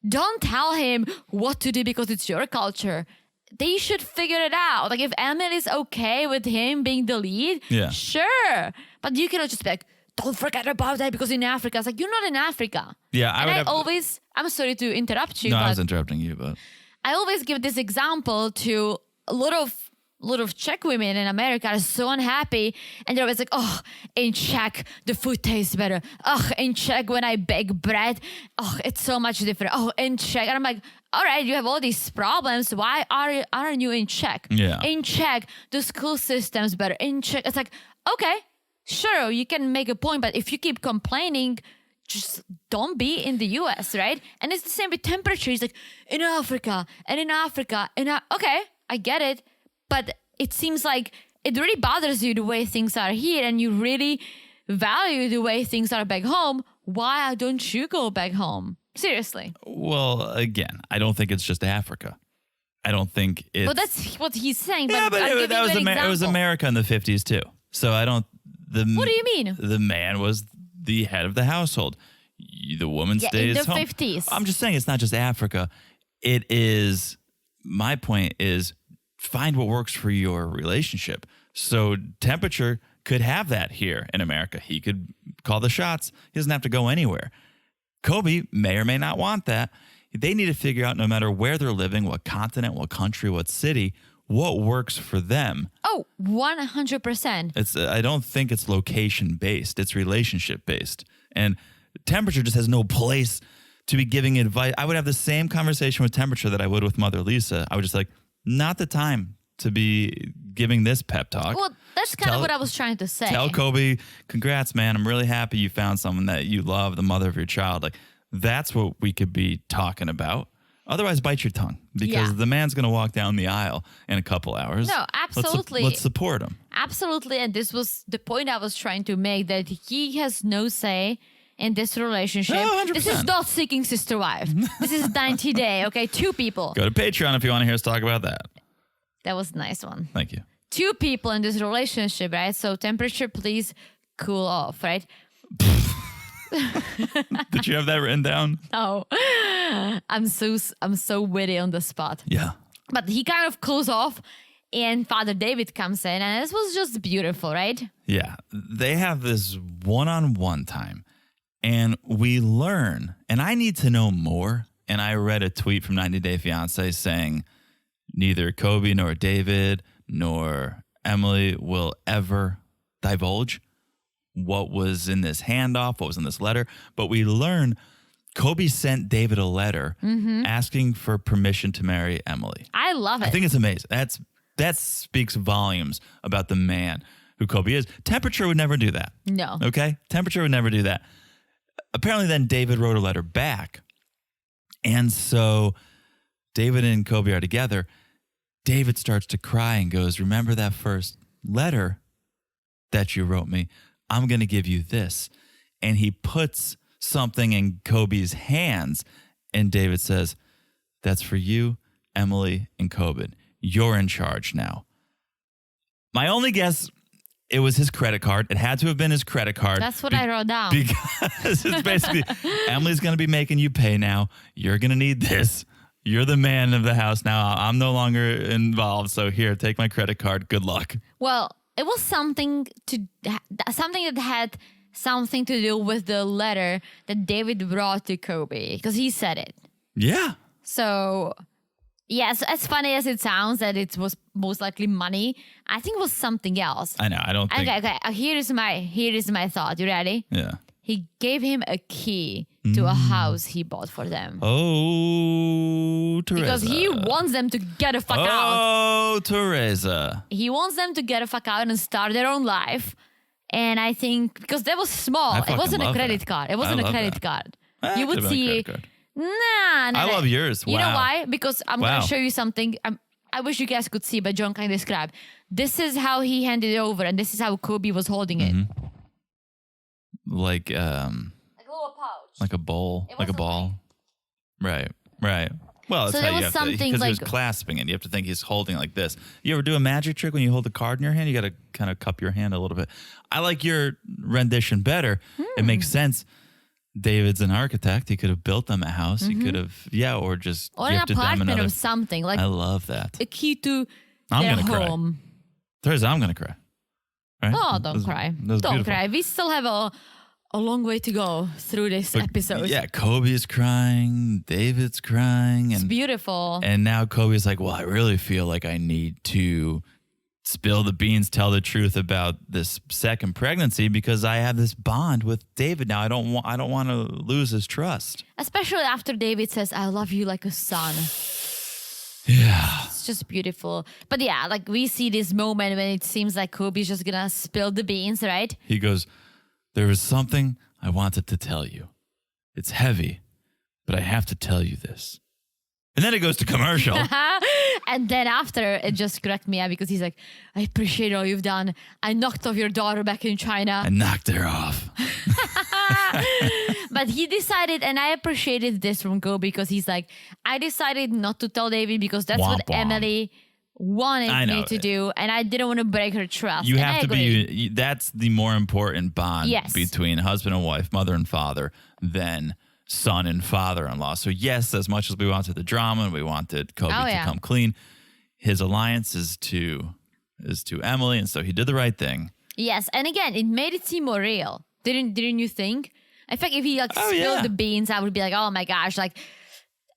don't tell him what to do because it's your culture. They should figure it out. Like if Emily's okay with him being the lead, sure. But you cannot just be like, don't forget about that because in Africa, it's like, you're not in Africa. Yeah, I'm sorry to interrupt you. No, but I was interrupting you, but I always give this example to a lot of Czech women in America are so unhappy and they're always like, oh, in Czech, the food tastes better. Oh, in Czech, when I bake bread, oh, it's so much different. Oh, in Czech. And I'm like, all right, you have all these problems. Why aren't you in Czech? Yeah. In Czech, the school system's better. In Czech, it's like, okay, sure, you can make a point, but if you keep complaining, just don't be in the US, right? And it's the same with temperature. It's like, in Africa, okay, I get it. But it seems like it really bothers you the way things are here and you really value the way things are back home. Why don't you go back home? Seriously. Well, again, I don't think it's just Africa. I don't think it's... But that's what he's saying. Yeah, but it was America in the 50s too. So I don't... What do you mean? The man was the head of the household. The woman stayed at home. In the 50s. I'm just saying it's not just Africa. It is... My point is... Find what works for your relationship. So Temperature could have that here in America. He could call the shots. He doesn't have to go anywhere. Kobe may or may not want that. They need to figure out, no matter where they're living, what continent, what country, what city, what works for them. Oh, 100%. I don't think it's location based. It's relationship based. And Temperature just has no place to be giving advice. I would have the same conversation with Temperature that I would with Mother Lisa. I would just like, not the time to be giving this pep talk. Well, that's kind of what I was trying to say. Tell Kobe, congrats, man. I'm really happy you found someone that you love, the mother of your child. Like, that's what we could be talking about. Otherwise, bite your tongue because the man's going to walk down the aisle in a couple hours. No, absolutely. Let's support him. Absolutely. And this was the point I was trying to make, that he has no say in this relationship. Oh, 100%. This is not Seeking Sister Wife. This is 90 Day, okay? 2 people. Go to Patreon if you want to hear us talk about that. That was a nice one. Thank you. 2 people in this relationship, right? So Temperature, please cool off, right? Did you have that written down? No. I'm so witty on the spot. Yeah. But he kind of cools off and Father David comes in and this was just beautiful, right? Yeah. They have this one-on-one time. And we learn, and I need to know more. And I read a tweet from 90 Day Fiancé saying neither Kobe nor David nor Emily will ever divulge what was in this handoff, what was in this letter. But we learn Kobe sent David a letter asking for permission to marry Emily. I love it. I think it's amazing. That speaks volumes about the man who Kobe is. Temperature would never do that. No. Okay? Temperature would never do that. Apparently then David wrote a letter back. And so David and Kobe are together. David starts to cry and goes, remember that first letter that you wrote me? I'm going to give you this. And he puts something in Kobe's hands. And David says, that's for you, Emily, and Kobe. You're in charge now. My only guess, it was his credit card. It had to have been his credit card. That's what I wrote down. Because it's basically, Emily's going to be making you pay now. You're going to need this. You're the man of the house now. I'm no longer involved. So here, take my credit card. Good luck. Well, it was something that had something to do with the letter that David brought to Kobe because he said it. Yeah. So... yes, as funny as it sounds that it was most likely money, I think it was something else. I know. I don't think... Okay. Here is my thought. You ready? Yeah. He gave him a key to a house he bought for them. Oh, Teresa. Because he wants them to get a fuck out. Oh, Teresa. He wants them to get a fuck out and start their own life. And I think, because that was small. It wasn't a credit card. It wasn't a credit card. You would see... Nah. I love yours. Wow. You know why? Because I'm going to show you something. I wish you guys could see, but John can describe. This is how he handed it over, and this is how Kobe was holding it. Like a little pouch. like a bowl, like a ball. Right. Well, that's So how there you was have to, something because he was like- clasping it. You have to think he's holding it like this. You ever do a magic trick when you hold a card in your hand? You got to kind of cup your hand a little bit. I like your rendition better. It makes sense. David's an architect. He could have built them a house. He could have, or just Or an gifted them apartment another. or something. Like I love that. a key to I'm their gonna cry. home. Thursday, I'm going to cry. Right? Oh, don't That was- cry. that was Don't beautiful. cry. We still have a long way to go through this episode. Yeah, Kobe's crying. David's crying. It's And beautiful. And now Kobe's like, well, I really feel like I need to spill the beans, tell the truth about this second pregnancy because I have this bond with David now. I don't want to lose his trust. Especially after David says, I love you like a son. Yeah. It's just beautiful. But yeah, like we see this moment when it seems like Kobe's just gonna spill the beans, right? He goes, there was something I wanted to tell you. It's heavy, but I have to tell you this. And then it goes to commercial. And then after, it just cracked me up because he's like, I appreciate all you've done. I knocked off your daughter back in China. I knocked her off. But he decided, and I appreciated this from Kobe because he's like, I decided not to tell David because that's Womp what womp. Emily wanted I know. me to do. And I didn't want to break her trust. You And have I to agree. be, that's the more important bond Yes. between husband and wife, mother and father, than son and father-in-law. So yes, as much as we wanted the drama and we wanted Kobe Oh, to yeah. come clean, his alliance is to Emily, and so he did the right thing. Yes, and again, it made it seem more real. Didn't you think? In fact, if he like Oh, spilled yeah. the beans, I would be like, oh my gosh, like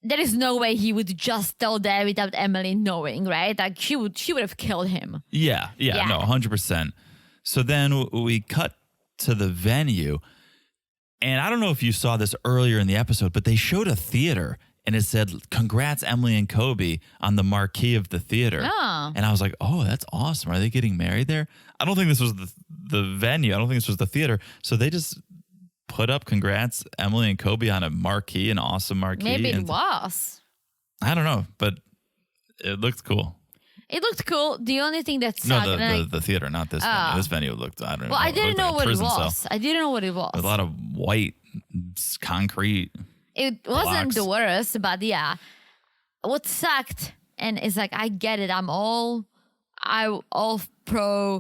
there is no way he would just tell that without Emily knowing, right? Like she would have killed him. Yeah, Yeah. no, 100%. So then we cut to the venue, and I don't know if you saw this earlier in the episode, but they showed a theater, and it said, congrats, Emily and Kobe, on the marquee of the theater. Oh. And I was like, oh, that's awesome. Are they getting married there? I don't think this was the venue. I don't think this was the theater. So they just put up congrats, Emily and Kobe, on a marquee, an awesome marquee. Maybe it and was. I don't know, but it looked cool. It looked cool. The only thing that No, sucked. and I- the theater, not this venue. This venue looked, I don't know. well, I didn't looked know like a what it prison cell. was. I didn't know what it was. With a lot of white concrete. It wasn't blocks. the worst, but yeah. What sucked, and it's like I get it. I'm all pro.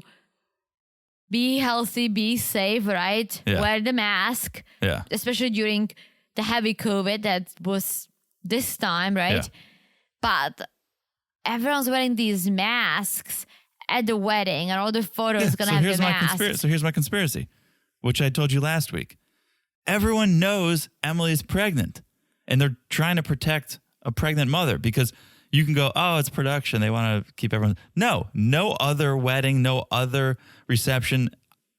Be healthy, be safe, right? Yeah. Wear the mask, Yeah. especially during the heavy COVID that was this time, right? Yeah. But everyone's wearing these masks at the wedding, and all the photos gonna have the masks. So here's my conspiracy, which I told you last week. Everyone knows Emily's pregnant, and they're trying to protect a pregnant mother because you can go, oh, it's production. They want to keep everyone. No other wedding, no other reception.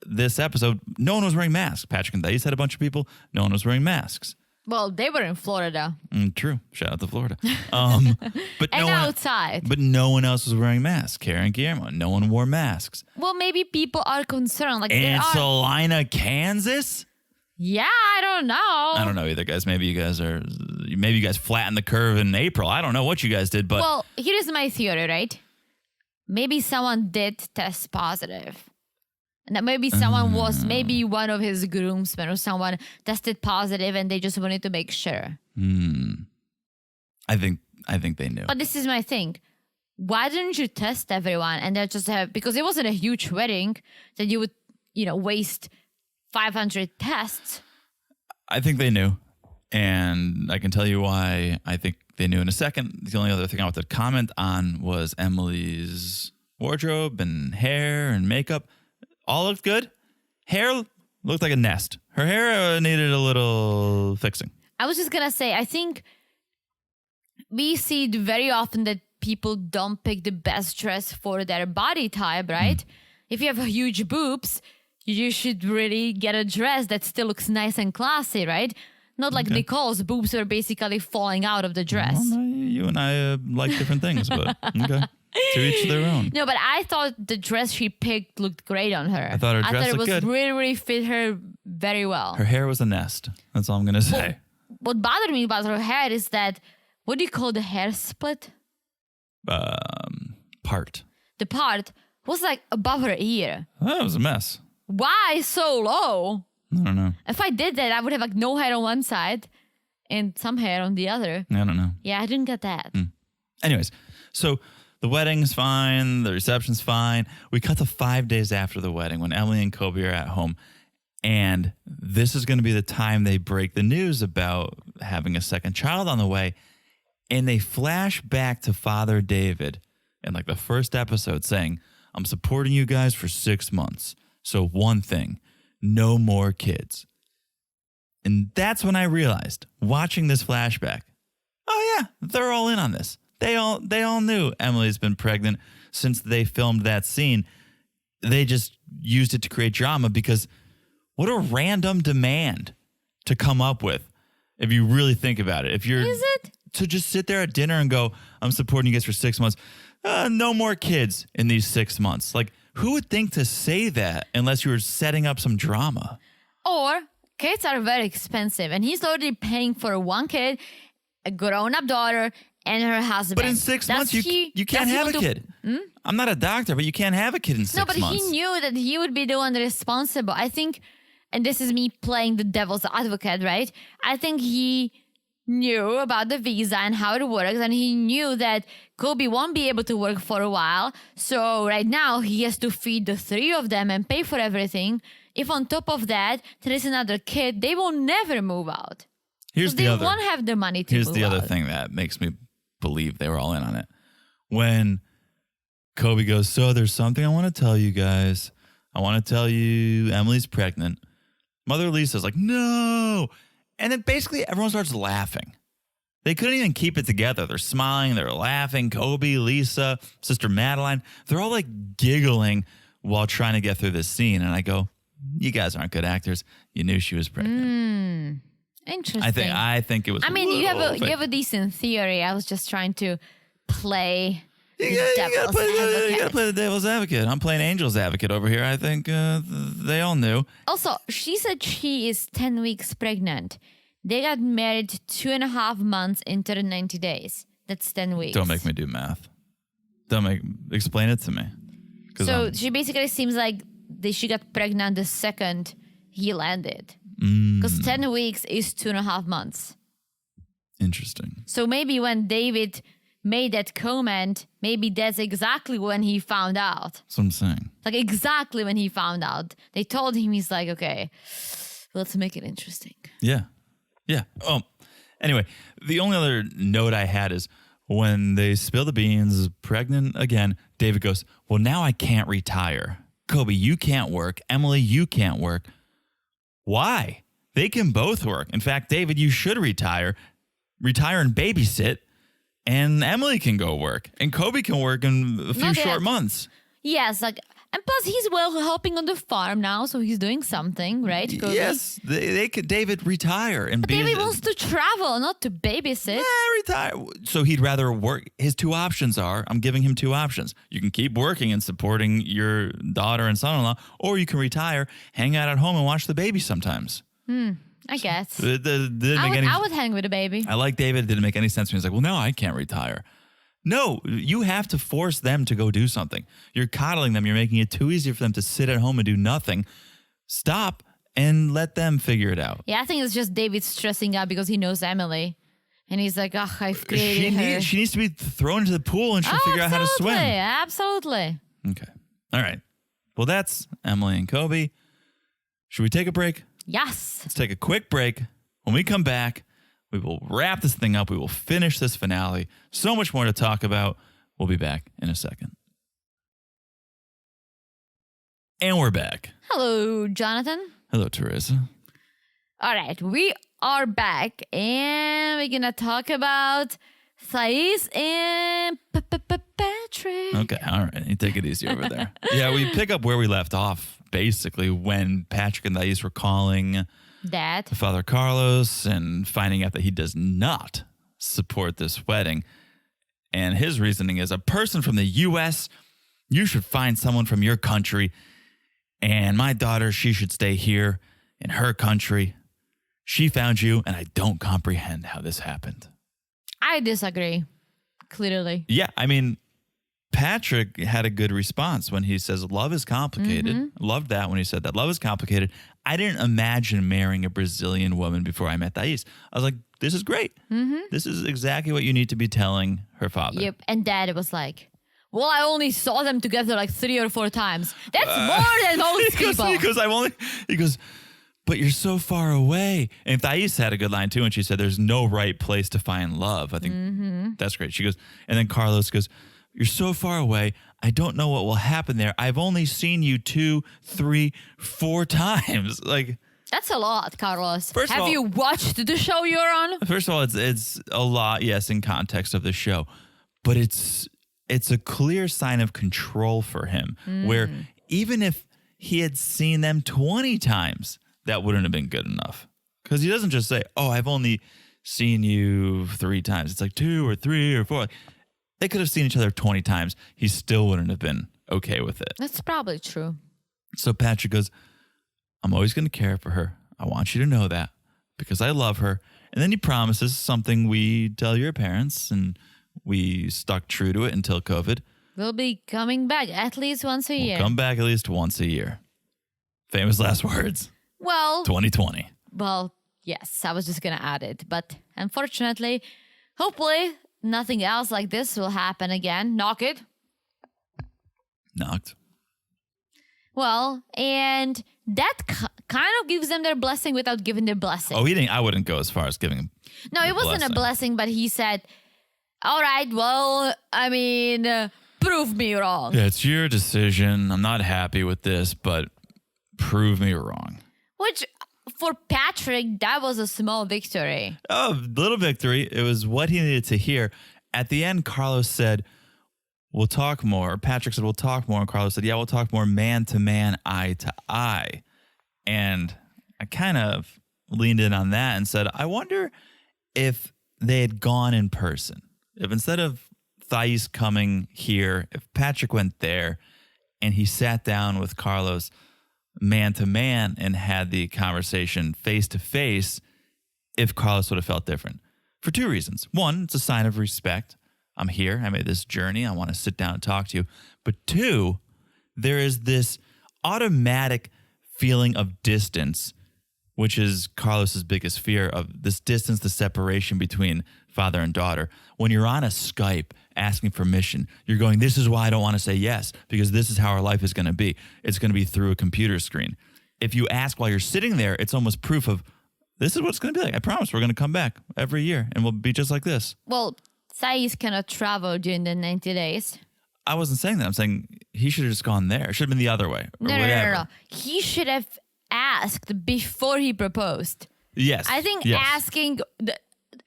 This episode, no one was wearing masks. Patrick and Thaís had a bunch of people. No one was wearing masks. Well, they were in Florida True. Shout out to Florida. But and no one, outside. but no one else was wearing masks. Karen and Guillermo, no one wore masks. Well, maybe people are concerned. Like there And are. Salina, Kansas. Yeah, I don't know. I don't know either, guys. Maybe you guys flattened the curve in April. I don't know what you guys did, but Well, here's my theory, right? Maybe someone did test positive. And that maybe someone was, maybe one of his groomsmen or someone tested positive and they just wanted to make sure. I think they knew. But this is my thing. Why didn't you test everyone and then just have, because it wasn't a huge wedding that you would, waste 500 tests. I think they knew, and I can tell you why I think they knew in a second. The only other thing I wanted to comment on was Emily's wardrobe and hair and makeup. All looked good. Hair looked like a nest. Her hair needed a little fixing. I was just going to say, I think we see it very often that people don't pick the best dress for their body type, right? If you have huge boobs, you should really get a dress that still looks nice and classy, right? Not like Nicole's boobs were basically falling out of the dress. Well, you and I like different things, but okay. To each their own. No, but I thought the dress she picked looked great on her. I thought her dress it looked was good. really fit her very well. Her hair was a nest. That's all I'm going to say. What bothered me about her hair is that, what do you call the hair split? Part. The part was like above her ear. That was a mess. Why so low? I don't know. If I did that, I would have like no hair on one side and some hair on the other. I don't know. Yeah, I didn't get that. Anyways, so the wedding's fine. The reception's fine. We cut to 5 days after the wedding when Emily and Kobe are at home. And this is going to be the time they break the news about having a second child on the way. And they flash back to Father David in like the first episode saying, I'm supporting you guys for 6 months. So one thing, no more kids. And that's when I realized, watching this flashback, oh yeah, they're all in on this. They all knew Emily's been pregnant since they filmed that scene. They just used it to create drama because what a random demand to come up with if you really think about it. If you're Is it? To just sit there at dinner and go, I'm supporting you guys for 6 months. No more kids in these 6 months. Like, who would think to say that unless you were setting up some drama? Or kids are very expensive, and he's already paying for one kid, a grown-up daughter, and her husband. But in 6 months, you can't have a kid. I'm not a doctor, but you can't have a kid in 6 months. No, but he knew that he would be the one responsible. I think, and this is me playing the devil's advocate, right? I think he knew about the visa and how it works, and he knew that Kobe won't be able to work for a while. So right now, he has to feed the three of them and pay for everything. If on top of that, there is another kid, they will never move out. They won't have the money to move out. Here's the other thing that makes me believe they were all in on it. When Kobe goes, so there's something I want to tell you guys. I want to tell you Emily's pregnant. Mother Lisa's like, no. And then basically everyone starts laughing. They couldn't even keep it together. They're smiling. They're laughing. Kobe, Lisa, Sister Madeline. They're all like giggling while trying to get through this scene. And I go, you guys aren't good actors. You knew she was pregnant. Interesting. I think it was. I mean, you have a decent theory. I was just trying to play You gotta play the devil's advocate. I'm playing angel's advocate over here. I think they all knew. Also, she said she is 10 weeks pregnant. They got married 2.5 months into the 90 days. That's 10 weeks. Don't make me do math. Explain it to me. So she basically seems like she got pregnant the second he landed. Because 10 weeks is 2.5 months. Interesting. So maybe when David made that comment, maybe that's exactly when he found out. That's what I'm saying. Like exactly when he found out. They told him, he's like, okay, let's make it interesting. Yeah. Anyway, the only other note I had is when they spill the beans, pregnant again, David goes, well, now I can't retire. Kobe, you can't work. Emily, you can't work. Why? They can both work. In fact, David, you should retire and babysit, and Emily can go work, and Kobe can work in a few short months. Yes, and plus he's helping on the farm now, so he's doing something, right, Kobe? Yes, they could. David retire and be. David wants to travel, not to babysit. Yeah, retire. So he'd rather work. His two options are: I'm giving him two options. You can keep working and supporting your daughter and son-in-law, or you can retire, hang out at home, and watch the baby sometimes. I guess. I would hang with a baby. I like David. It didn't make any sense to me. He's like, well, no, I can't retire. No, you have to force them to go do something. You're coddling them. You're making it too easy for them to sit at home and do nothing. Stop and let them figure it out. Yeah, I think it's just David stressing out because he knows Emily. And he's like, I've created her. She needs to be thrown into the pool and she'll figure out how to swim. Absolutely. Okay. All right. Well, that's Emily and Kobe. Should we take a break? Yes. Let's take a quick break. When we come back, we will wrap this thing up. We will finish this finale. So much more to talk about. We'll be back in a second. And we're back. Hello, Jonathan. Hello, Teresa. All right, we are back, and we're going to talk about Thaís and Patrick. Okay, all right. You take it easy over there. Yeah, we pick up where we left off, basically, when Patrick and Thaís were calling Dad, Father Carlos, and finding out that he does not support this wedding. And his reasoning is, a person from the U.S., you should find someone from your country. And my daughter, she should stay here in her country. She found you, and I don't comprehend how this happened. I disagree, clearly. Yeah, I mean, Patrick had a good response when he says love is complicated. Mm-hmm. Loved that when he said that. Love is complicated. I didn't imagine marrying a Brazilian woman before I met Thaís. I was like, this is great. This is exactly what you need to be telling her father. Yep. And Dad was like, well, I only saw them together like 3 or 4 times. That's more than most people. He goes, but you're so far away. And Thaís had a good line too, and she said, there's no right place to find love. I think that's great. She goes, and then Carlos goes, you're so far away. I don't know what will happen there. I've only seen you 2, 3, 4 times. Like, that's a lot, Carlos. First of all, Have you watched the show you're on? First of all, it's a lot, yes, in context of the show. But it's a clear sign of control for him, where even if he had seen them 20 times, that wouldn't have been good enough. Because he doesn't just say, oh, I've only seen you 3 times. It's like 2 or 3 or 4. They could have seen each other 20 times. He still wouldn't have been okay with it. That's probably true. So Patrick goes, I'm always going to care for her. I want you to know that because I love her. And then he promises something we tell your parents, and we stuck true to it until COVID. We'll be coming back at least once a year. Come back at least once a year. Famous last words. Well, 2020. Well, yes, I was just going to add it. But unfortunately, hopefully, nothing else like this will happen again. Knock it. Knocked. Well, and that kind of gives them their blessing without giving their blessing. Oh, he didn't. I wouldn't go as far as giving him. No, it wasn't a blessing, but he said, all right, well, I mean, prove me wrong. Yeah, it's your decision. I'm not happy with this, but prove me wrong. Which, for Patrick, that was a small victory. Oh, little victory. It was what he needed to hear. At the end, Carlos said, we'll talk more. Patrick said, we'll talk more. And Carlos said, yeah, we'll talk more man to man, eye to eye. And I kind of leaned in on that and said, I wonder if they had gone in person. If instead of Thaís coming here, if Patrick went there and he sat down with Carlos man to man and had the conversation face to face, if Carlos would have felt different. For 2 reasons. One, it's a sign of respect. I'm here. I made this journey. I want to sit down and talk to you. But 2, there is this automatic feeling of distance, which is Carlos's biggest fear, of this distance, the separation between father and daughter. When you're on a Skype asking permission, you're going, this is why I don't want to say yes, because this is how our life is going to be. It's going to be through a computer screen. If you ask while you're sitting there, it's almost proof of, this is what it's going to be like. I promise we're going to come back every year and we'll be just like this. Well, Thaís cannot travel during the 90 days. I wasn't saying that. I'm saying he should have just gone there. It should have been the other way. Or No. He should have asked before he proposed. Yes. I think yes. asking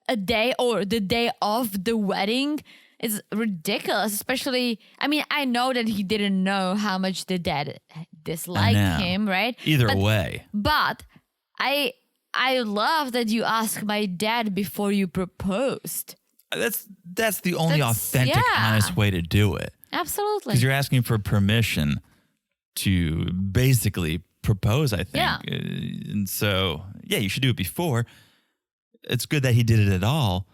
a day or the day of the wedding is ridiculous, especially, I mean, I know that he didn't know how much the dad disliked him, right? Either way. But I love that you asked my dad before you proposed. That's the only authentic, honest way to do it. Absolutely. Because you're asking for permission to basically propose, I think. Yeah. And so, yeah, you should do it before. It's good that he did it at all,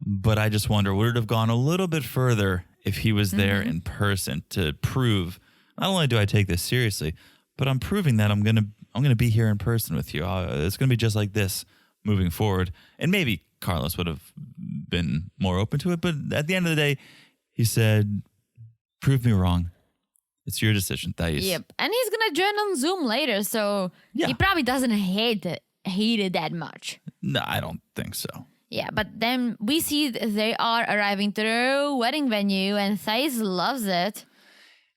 but I just wonder, would it have gone a little bit further if he was there in person to prove, not only do I take this seriously, but I'm proving that I'm gonna be here in person with you. It's gonna be just like this moving forward. And maybe Carlos would have been more open to it, but at the end of the day, he said, prove me wrong. It's your decision, Thaís. Yep. And he's going to join on Zoom later, so he probably doesn't hate it that much. No, I don't think so. Yeah, but then we see they are arriving to their wedding venue, and Thaís loves it.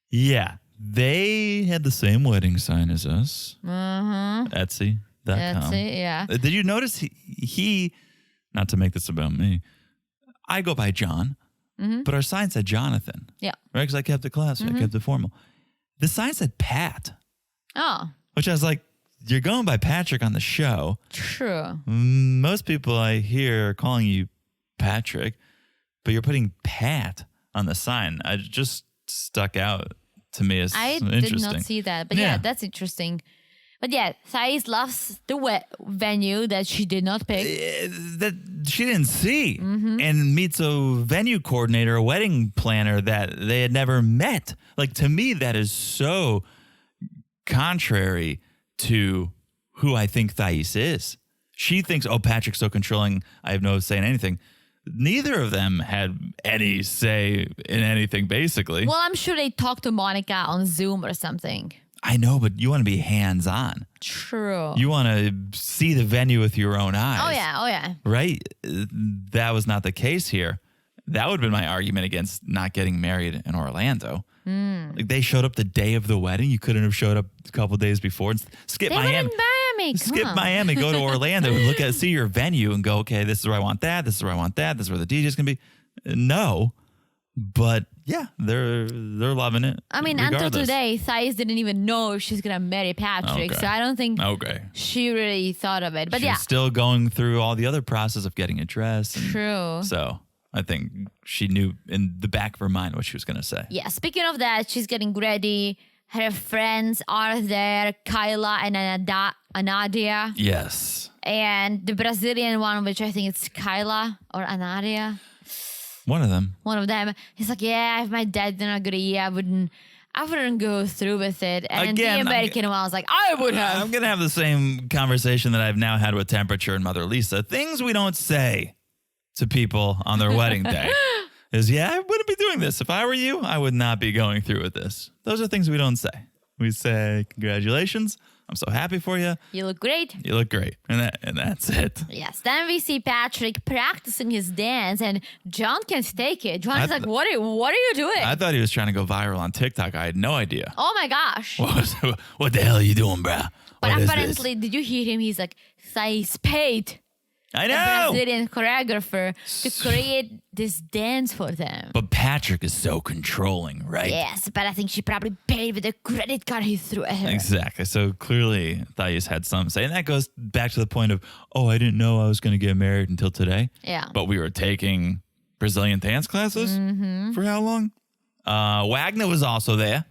Yeah. They had the same wedding sign as us. Etsy.com. Etsy, yeah. Did you notice he, not to make this about me, I go by John, but our sign said Jonathan. Yeah. Right? Because I kept it classy. I kept it formal. The sign said Pat. Oh. Which I was like, you're going by Patrick on the show. True. Most people I hear are calling you Patrick, but you're putting Pat on the sign. I just stuck out to me as interesting. I did not see that. But yeah, that's interesting. But yeah, Thaís loves the venue that she did not pick. That she didn't see. And meets a venue coordinator, a wedding planner that they had never met. Like, to me, that is so contrary to who I think Thaís is. She thinks, oh, Patrick's so controlling, I have no say in anything. Neither of them had any say in anything, basically. Well, I'm sure they talked to Monica on Zoom or something. I know, but you want to be hands-on. True. You want to see the venue with your own eyes. Oh, yeah. Right? That was not the case here. That would have been my argument against not getting married in Orlando. Like they showed up the day of the wedding. You couldn't have showed up a couple days before and skip They Miami. were in Miami. Come Skip on. Miami, go to Orlando, and see your venue and go, okay, this is where I want that. This is where I want that. This is where the DJ's going to be. No, but yeah, they're loving it. I mean, until regardless. today, Thaís didn't even know if she's going to marry Patrick. Okay. So I don't think Okay. she really thought of it. But She's yeah, still going through all the other process of getting a dress. And true. So I think she knew in the back of her mind what she was going to say. Yeah, speaking of that, she's getting ready. Her friends are there, Kyla and Anadia. Yes. And the Brazilian one, which I think it's Kyla or Anadia. One of them. One of them. He's like, yeah, if my dad didn't agree, I wouldn't go through with it. And Again, the American one was like, I would have. I'm going to have the same conversation that I've now had with Temperature and Mother Lisa. Things we don't say to people on their wedding day is, yeah, I wouldn't be doing this. If I were you, I would not be going through with this. Those are things we don't say. We say, congratulations. I'm so happy for you. You look great. You look great. And that's it. Yes. Then we see Patrick practicing his dance, and John can't take it. John is like, what are you doing? I thought he was trying to go viral on TikTok. I had no idea. Oh my gosh. What the hell are you doing, bruh? But What is apparently, did you hear him? He's like, Thaís paid I the know. Brazilian choreographer to create this dance for them. But Patrick is so controlling, right? Yes, but I think she probably paid with the credit card he threw at her. Exactly. So clearly, Thaís had some say. And that goes back to the point of, oh, I didn't know I was going to get married until today. Yeah. But we were taking Brazilian dance classes for how long? Wagner was also there.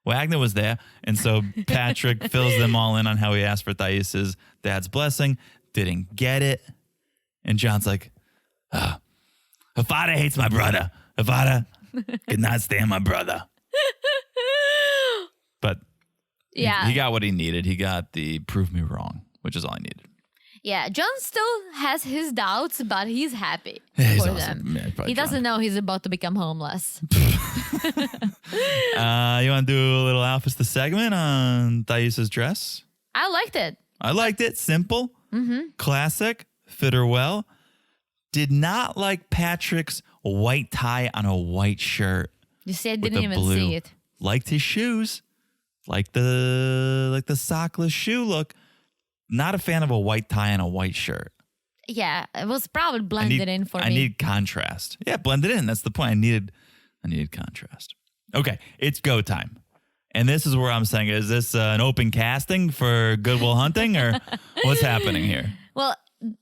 Wagner was there. And so Patrick fills them all in on how he asked for Thaís' dad's blessing. Didn't get it. And John's like, her father hates my brother. Her father could not stand my brother. But Yeah. he got what he needed. He got the prove me wrong, which is all I needed. Yeah, John still has his doubts, but he's happy Yeah, he's for awesome. them. Yeah, probably He doesn't John. know he's about to become homeless. You want to do a little Alphas the segment on Thaís' dress? I liked it. I liked it. Simple, classic, fit her well. Did not like Patrick's white tie on a white shirt. You see, I with didn't the even blue. see it. Liked his shoes. Like the sockless shoe look. Not a fan of a white tie on a white shirt. Yeah, it was probably blended in for I me. need contrast. Yeah, blended in. That's the point. I needed contrast. Okay, it's go time. And this is where I'm saying, is this an open casting for Good Will Hunting or what's happening here? Well,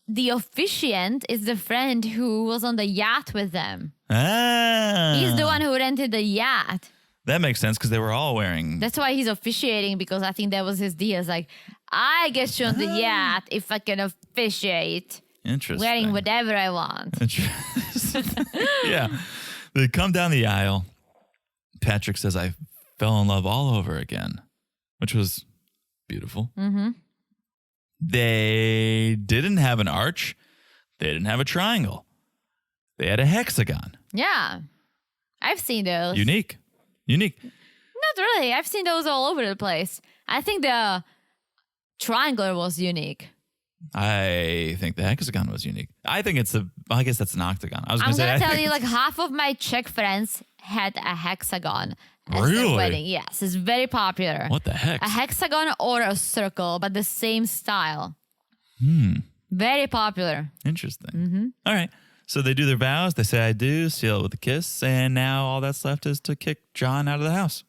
the officiant is the friend who was on the yacht with them. Ah. He's the one who rented the yacht. That makes sense because they were all wearing. That's why he's officiating, because I think that was his deal. It's like, I get you on the yacht if I can officiate, Interesting. wearing whatever I want. Interesting. Yeah. They come down the aisle. Patrick says, I fell in love all over again, which was beautiful. Mm-hmm. They didn't have an arch. They didn't have a triangle. They had a hexagon. Yeah, I've seen those. Unique. Not really. I've seen those all over the place. I think the triangle was unique. I think the hexagon was unique. I think I guess that's an octagon. I was I'm going to say. gonna I tell think you, like half of my Czech friends had a hexagon as Really? their wedding. Yes, it's very popular. What the heck? A hexagon or a circle, but the same style. Very popular. Interesting. All right. So they do their vows. They say I do, seal it with a kiss. And now all that's left is to kick John out of the house.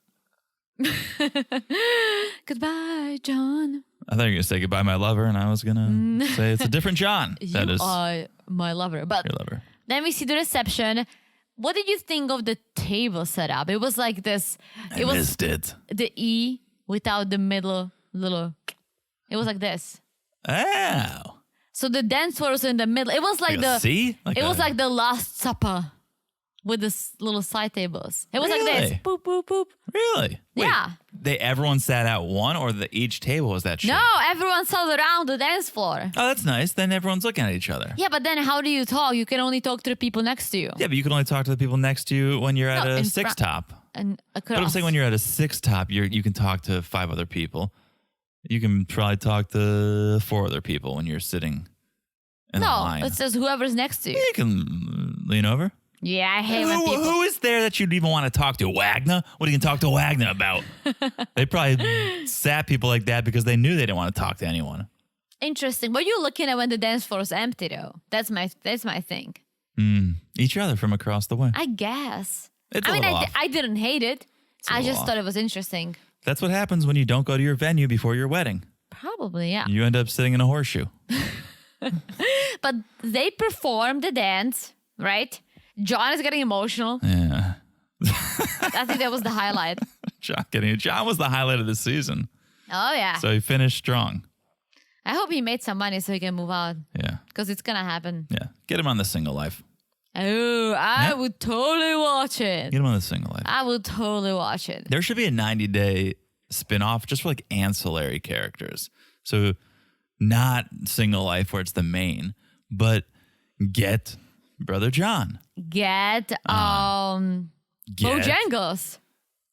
Goodbye, John. I thought you were going to say goodbye, my lover. And I was going to say it's a different John. That You is are my lover. But your lover. then we see the reception. What did you think of the table setup? It was like this. I missed it. The E without the middle little. It was like this. Oh. So the dance floor was in the middle. It was like the. See? It was like the Last Supper. with this little side tables. It was like Really? this. Boop, boop, boop. Really? Wait, Yeah. Everyone sat at one, or each table was that shape? No, everyone sat around the dance floor. Oh, that's nice. Then everyone's looking at each other. Yeah, but then how do you talk? You can only talk to the people next to you. Yeah, but you can only talk to the people next to you when you're at No, a in six front. top. And But I'm across. saying when you're at a six top, you can talk to 5 other people. You can probably talk to 4 other people when you're sitting in a No, line. it says whoever's next to you. You can lean over. Yeah, I hate when people. Who is there that you'd even want to talk to? Wagner? What are you going to talk to Wagner about? They probably sat people like that because they knew they didn't want to talk to anyone. Interesting. But you're looking at when the dance floor is empty, though. That's my thing. Each other from across the way. I guess. It's a I mean, little off. I didn't hate it. a I little just off. thought it was interesting. That's what happens when you don't go to your venue before your wedding. Probably, yeah. You end up sitting in a horseshoe. But they performed the dance, right? John is getting emotional. Yeah. I think that was the highlight. John was the highlight of the season. Oh, yeah. So he finished strong. I hope he made some money so he can move out Yeah. because it's going to happen. Yeah. Get him on the single life. Oh, I Yeah. would totally watch it. Get him on the single life. I would totally watch it. There should be a 90-day spinoff just for like ancillary characters. So not single life where it's the main, but get Brother John. Get Get- Bojangles.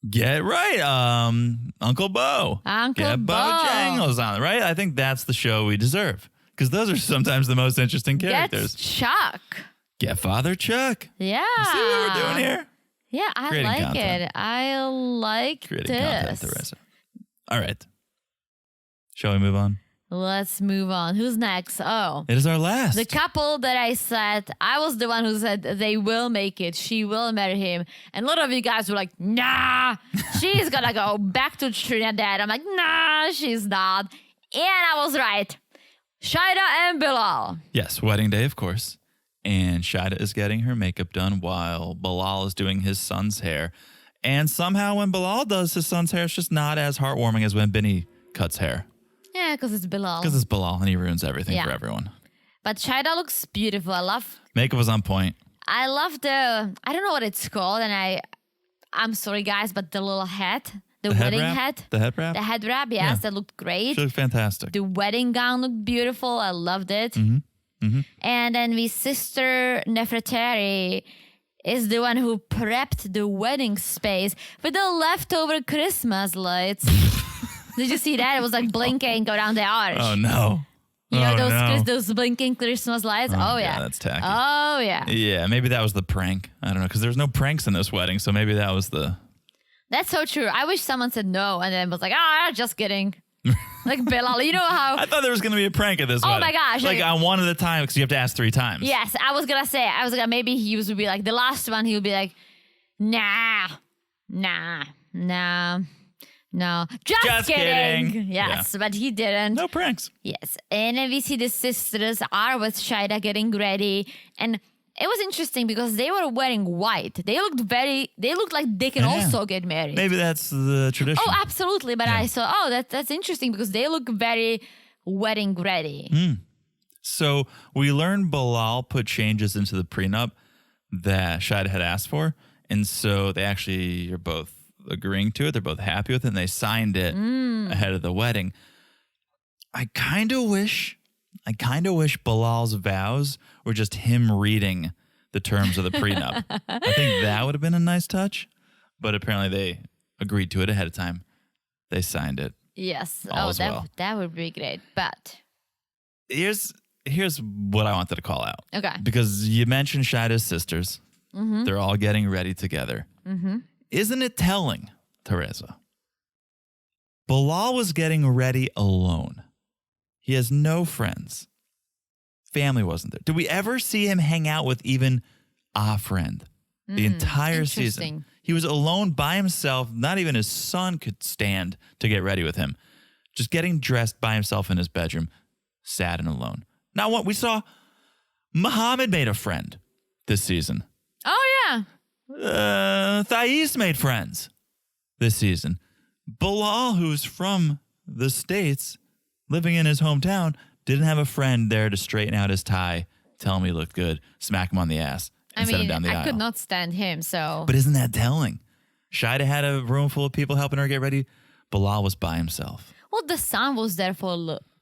Get right, Uncle Bo. Uncle Get Bo. Bojangles on it, right? I think that's the show we deserve because those are sometimes the most interesting characters. Get Chuck. Get Father Chuck. Yeah. See what we're doing here? Yeah, I Creating like content. it. I like Creating this. content, Teresa. All right. Shall we move on? Let's move on. Who's next? Oh. It is our last. The couple that I said, I was the one who said they will make it. She will marry him. And a lot of you guys were like, nah, she's gonna go back to Trinidad. I'm like, nah, she's not. And I was right. Shaeeda and Bilal. Yes, wedding day, of course. And Shaeeda is getting her makeup done while Bilal is doing his son's hair. And somehow when Bilal does his son's hair, it's just not as heartwarming as when Benny cuts hair. Yeah, because it's Bilal. Because it's Bilal and he ruins everything Yeah. for everyone. But Shaeeda looks beautiful. Makeup was on point. I love I don't know what it's called. And I'm sorry, guys, but the little hat, the head wedding wrap? hat. The head wrap? The head wrap, yes, Yeah. that looked great. She looked fantastic. The wedding gown looked beautiful. I loved it. And then the sister Nefertari is the one who prepped the wedding space with the leftover Christmas lights. Did you see that? It was like blinking go down the arch. Oh, no. You know no. those blinking Christmas lights? Oh, yeah. God, that's tacky. Oh, yeah. Yeah, maybe that was the prank. I don't know, because there's no pranks in this wedding, so maybe that was the... That's so true. I wish someone said no and then was like, just kidding. Like Bilal, you know how... I thought there was going to be a prank at this wedding. my gosh, Like okay. on one at a time, because you have to ask 3 times. Yes, I was gonna maybe he would be like, the last one, he would be like, nah, no. Just kidding. Yes, but he didn't. No pranks. Yes. And then we see the sisters are with Shaeeda getting ready. And it was interesting because they were wearing white. They looked like they can Yeah. also get married. Maybe that's the tradition. Oh, absolutely. But I saw, that's interesting because they look very wedding ready. So we learned Bilal put changes into the prenup that Shaeeda had asked for. And so they actually are both agreeing to it. They're both happy with it. And they signed it ahead of the wedding. I kind of wish Bilal's vows were just him reading the terms of the prenup. I think that would have been a nice touch. But apparently they agreed to it ahead of time. They signed it. Yes. All is well. That would be great. But Here's what I wanted to call out. okay. Because you mentioned Shaeeda's sisters. They're all getting ready together. Isn't it telling, Teresa? Bilal was getting ready alone. He has no friends. Family wasn't there. Did we ever see him hang out with even a friend? The entire season. Interesting. He was alone by himself. Not even his son could stand to get ready with him. Just getting dressed by himself in his bedroom, sad and alone. Now, what we saw, Muhammad made a friend this season. Oh, yeah. Thaís made friends this season. Bilal, who's from the States, living in his hometown, didn't have a friend there to straighten out his tie, tell him he looked good, smack him on the ass, and sent him down the I aisle. could not stand him, so. But isn't that telling? Shaeeda had a room full of people helping her get ready. Bilal was by himself. Well, the son was there for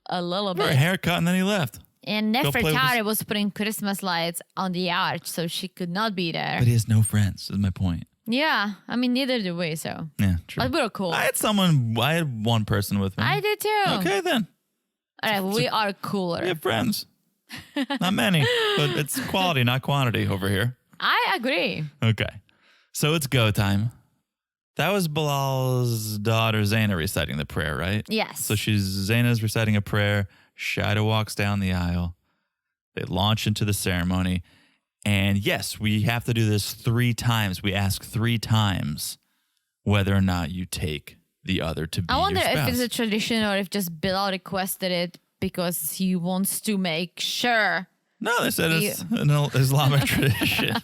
a little For a bit. haircut, and then he left. And Go play with Nefertari was putting Christmas lights on the arch, so she could not be there. But he has no friends, is my point. Yeah, I mean, neither do we, so. Yeah, true. But we were cool. I had one person with me. I did too. Okay, then. All right, we are cooler. We have friends. Not many, but it's quality, not quantity over here. I agree. Okay. So it's go time. That was Bilal's daughter, Zaina, reciting the prayer, right? Yes. So Zaina's reciting a prayer. Shaeeda walks down the aisle. They launch into the ceremony. And yes, we have to do this 3 times. We ask 3 times whether or not you take the other to be I wonder your spouse. if it's a tradition or if just Bilal requested it because he wants to make sure. No, they said it's an Islamic tradition.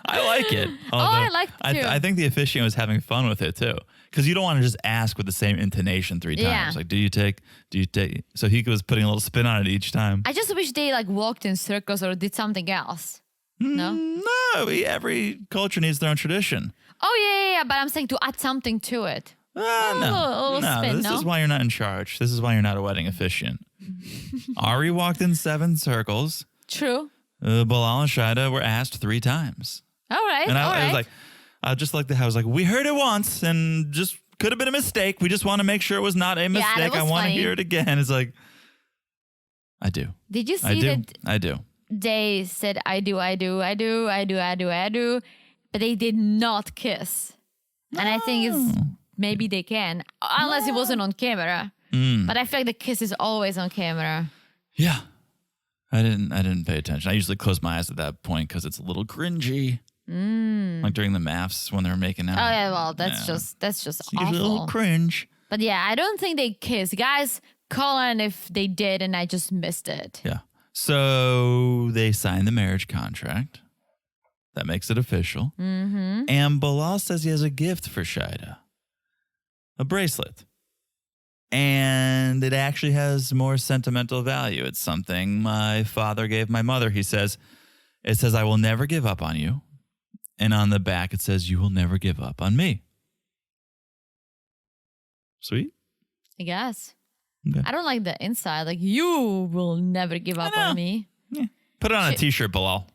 I like it. I like it too. I think the officiant was having fun with it too. Because you don't want to just ask with the same intonation 3 times. Yeah. Like, do you take? So he was putting a little spin on it each time. I just wish they like walked in circles or did something else. No? No, every culture needs their own tradition. Oh, yeah, but I'm saying to add something to it. No, a little spin, this no? is why you're not in charge. This is why you're not a wedding officiant. Ari walked in 7 circles. True. Bilal and Shaeeda were asked 3 times. All right. And all I was right. like, I was like, we heard it once and just could have been a mistake. We just want to make sure it was not a mistake. that was I want to funny. hear it again. It's like, I do. Did you I see do. that I do. they said, I do, but they did not kiss. And I think it's maybe they can, unless it wasn't on camera. But I feel like the kiss is always on camera. Yeah. I didn't pay attention. I usually close my eyes at that point because it's a little cringy. Like during the maths when they were making out. Oh yeah, well that's Yeah. just It's usually a little awful. cringe. But yeah, I don't think they kissed. Guys, call in if they did and I just missed it. Yeah. So they signed the marriage contract. That makes it official. Mm-hmm. And Bilal says he has a gift for Shaeeda. A bracelet. And it actually has more sentimental value. It's something my father gave my mother. It says, I will never give up on you. And on the back, it says, you will never give up on me. Sweet. I guess. Okay. I don't like the inside. Like, you will never give up know. on me. Yeah. Put it on a t-shirt, Bilal.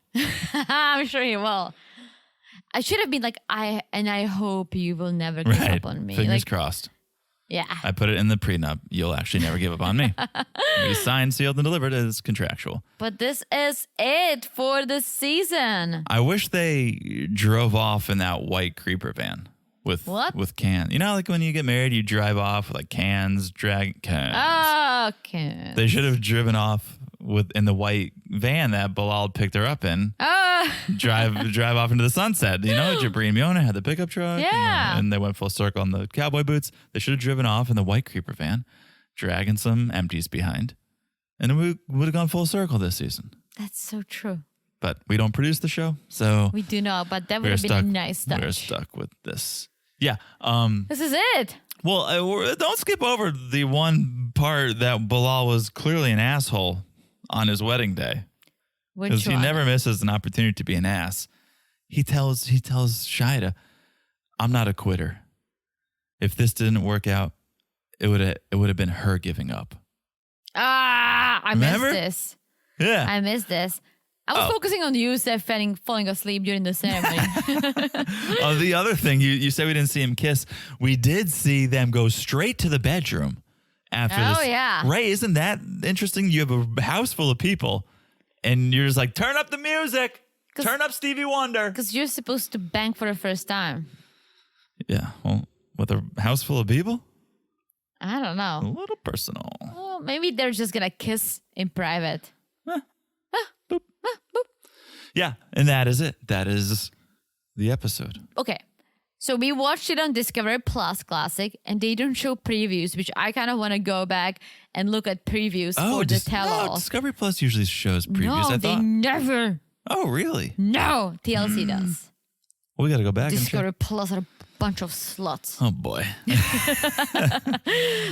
I'm sure he will. I should have been like, I hope you will never give Right. up on me. Fingers Like, crossed. yeah. I put it in the prenup. You'll actually never give up on me. We signed, sealed, and delivered. It's contractual. But this is it for the season. I wish they drove off in that white creeper van with What? with cans. You know, like when you get married, you drive off with like cans, drag cans. Okay. They should have driven off in the white van that Bilal picked her up in. Drive off into the sunset. You know, Jabri and Miona had the pickup truck. Yeah. And they went full circle on the cowboy boots. They should have driven off in the white creeper van, dragging some empties behind. And we would have gone full circle this season. That's so true. But we don't produce the show, so We do not, but that would we're have been stuck. a nice touch. We're stuck with this. Yeah. This is it. Well, don't skip over the one part that Bilal was clearly an asshole on his wedding day. Which Because he one? never misses an opportunity to be an ass. He tells Shaeeda, I'm not a quitter. If this didn't work out, it would have been her giving up. I Remember? missed this. Yeah. I missed this. I was focusing on Yusef falling asleep during the ceremony. The other thing, you said we didn't see him kiss. We did see them go straight to the bedroom after this. Oh, yeah. Right? Isn't that interesting? You have a house full of people and you're just like, turn up the music. Turn up Stevie Wonder. Because you're supposed to bang for the first time. Yeah. Well, with a house full of people? I don't A know. little personal. Well, maybe they're just going to kiss in private. Boop. Boop. Yeah. And that is it. That is the episode. Okay. So we watched it on Discovery Plus Classic, and they don't show previews, which I kind of want to go back and look at previews for the tell-all. Discovery Plus usually shows previews. No, I they thought. never. Oh, really? No, TLC does. Well, we got to go back and check. Discovery Plus are a bunch of sluts. Oh, boy.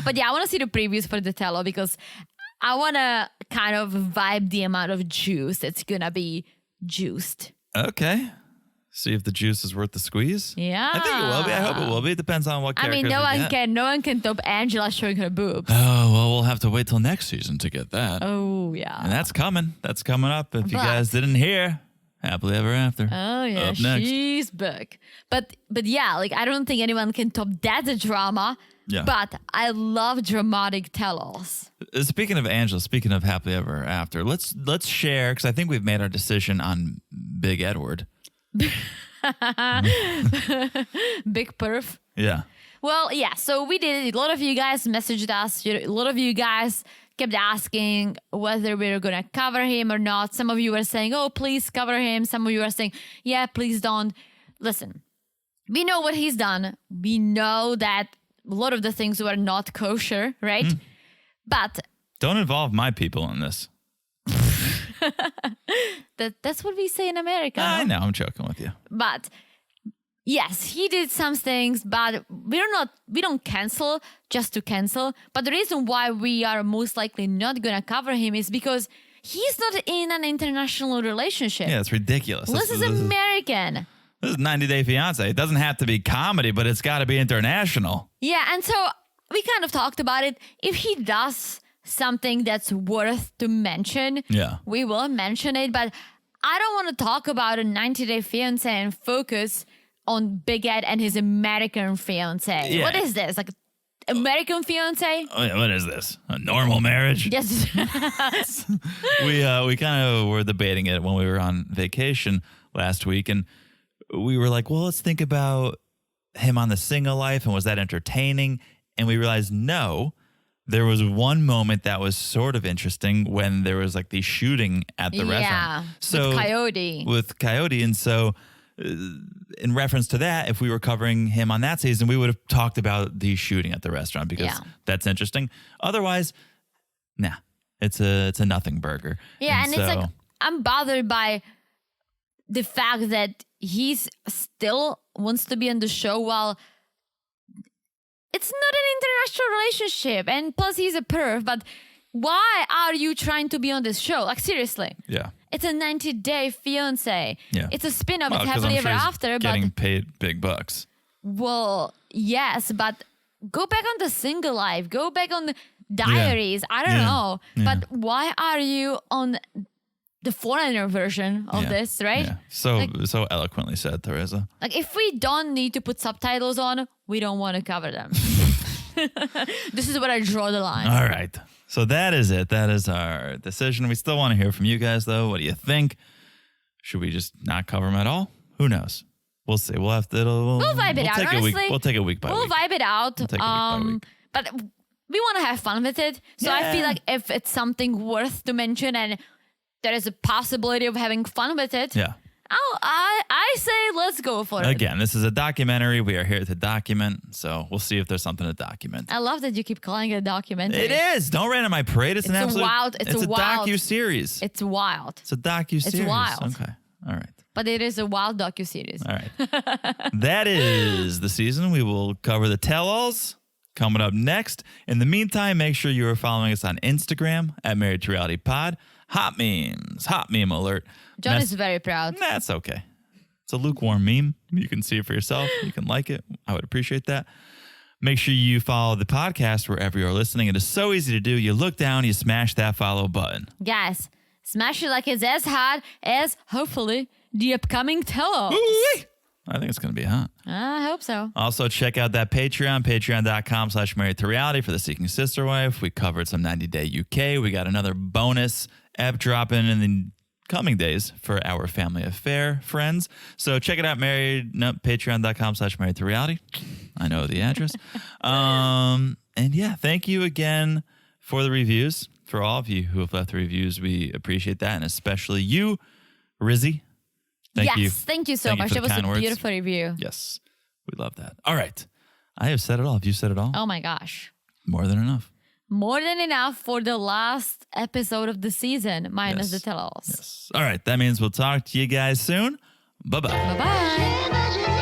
But yeah, I want to see the previews for the tell-all because I want to kind of vibe the amount of juice that's going to be juiced Okay. See if the juice is worth the squeeze. Yeah. I think it will be. I hope it will be. It depends on what I characters mean, we get. no one can top Angela showing her boobs. Oh, well, we'll have to wait till next season to get that. Oh, yeah. And that's coming. That's coming up. If you But- guys didn't hear, Happily Ever After. Oh yeah, Up next. she's back. But yeah, like I don't think anyone can top that drama. Yeah. But I love dramatic tell-alls. Speaking of Angela, speaking of Happily Ever After, let's share, because I think we've made our decision on Big Edward. Big perf. Yeah. Well, yeah, so we did it. A lot of you guys messaged us. A lot of you guys kept asking whether we were going to cover him or not. Some of you were saying, oh, please cover him. Some of you were saying, yeah, please don't. Listen, we know what he's done. We know that a lot of the things were not kosher, right? But Don't involve my people in this. that's what we say in America. I no? know. I'm joking with you. But yes, he did some things, but we don't cancel just to cancel. But the reason why we are most likely not gonna cover him is because he's not in an international relationship. Yeah, it's ridiculous. This is American. This is 90 Day Fiancé. It doesn't have to be comedy, but it's got to be international. Yeah, and so we kind of talked about it. If he does something that's worth to mention, Yeah. we will mention it. But I don't want to talk about a 90-Day Fiancé and focus on Big Ed and his American fiancé. Yeah. What is this? Like American fiancé? Oh, yeah, what is this? A normal marriage? Yes. We kind of were debating it when we were on vacation last week, and we were like, well, let's think about him on the single life, and was that entertaining? And we realized, no, there was one moment that was sort of interesting when there was like the shooting at the Yeah, restaurant. with Coyote. With Coyote. And so in reference to that, if we were covering him on that season, we would have talked about the shooting at the restaurant because Yeah. that's interesting. Otherwise, nah, it's a nothing burger. Yeah, and it's so- like I'm bothered by the fact that he's still wants to be on the show while it's not an international relationship, and plus he's a perv. But why are you trying to be on this show? Like seriously, yeah. it's a 90-Day Fiancé. Yeah. It's a spin-off. Well, It's 'cause I'm Happily sure Ever he's After. getting But paid big bucks. well, yes, but go back on the single life. Go back on the diaries. I don't Yeah. know. Yeah. But why are you on the foreigner version of Yeah. this, right? Yeah. So eloquently said, Teresa. Like if we don't need to put subtitles on, we don't want to cover them. This is where I draw the line. All right. So that is it. That is our decision. We still want to hear from you guys, though. What do you think? Should we just not cover them at all? Who knows? We'll see. We'll have to. We'll vibe it out. Take Honestly, we'll take it week by we'll week. vibe it out. We'll take it week by week. But we want to have fun with it. So I feel Yeah. like if it's something worth to mention and there is a possibility of having fun with it, Yeah. I say let's go for it. Again, this is a documentary. We are here to document. So we'll see if there's something to document. I love that you keep calling it a documentary. It is. Don't rain on my parade. It's an It's a absolute. wild- it's a wild- docu-series. It's wild. It's a docu-series. wild. Okay. All right. But it is a wild docuseries. All right. That is the season. We will cover the tell-alls coming up next. In the meantime, make sure you are following us on Instagram at Married to Reality Pod. Hot memes, hot meme alert. John is very proud. That's okay. It's a lukewarm meme. You can see it for yourself. You can like it. I would appreciate that. Make sure you follow the podcast wherever you're listening. It is so easy to do. You look down, you smash that follow button. Guys, smash it like it's as hot as, hopefully, the upcoming tell-alls. Ooh-wee. I think it's going to be hot. I hope so. Also, check out that Patreon, patreon.com/married to reality for the Seeking Sister Wife. We covered some 90 Day UK. We got another bonus app dropping in the coming days for our family affair friends. So check it out, patreon.com/married to reality. I know the address. And yeah, thank you again for the reviews. For all of you who have left the reviews, we appreciate that. And especially you, Rizzy. Thank you. Thank you so Thank you much. for That the was a kind words. beautiful review. Yes, we love that. All right. I have said it all. Have you said it all? Oh my gosh. More than enough. More than enough for the last episode of the season, minus Yes. the tell-alls. Yes. All right. That means we'll talk to you guys soon. Bye-bye. Bye-bye.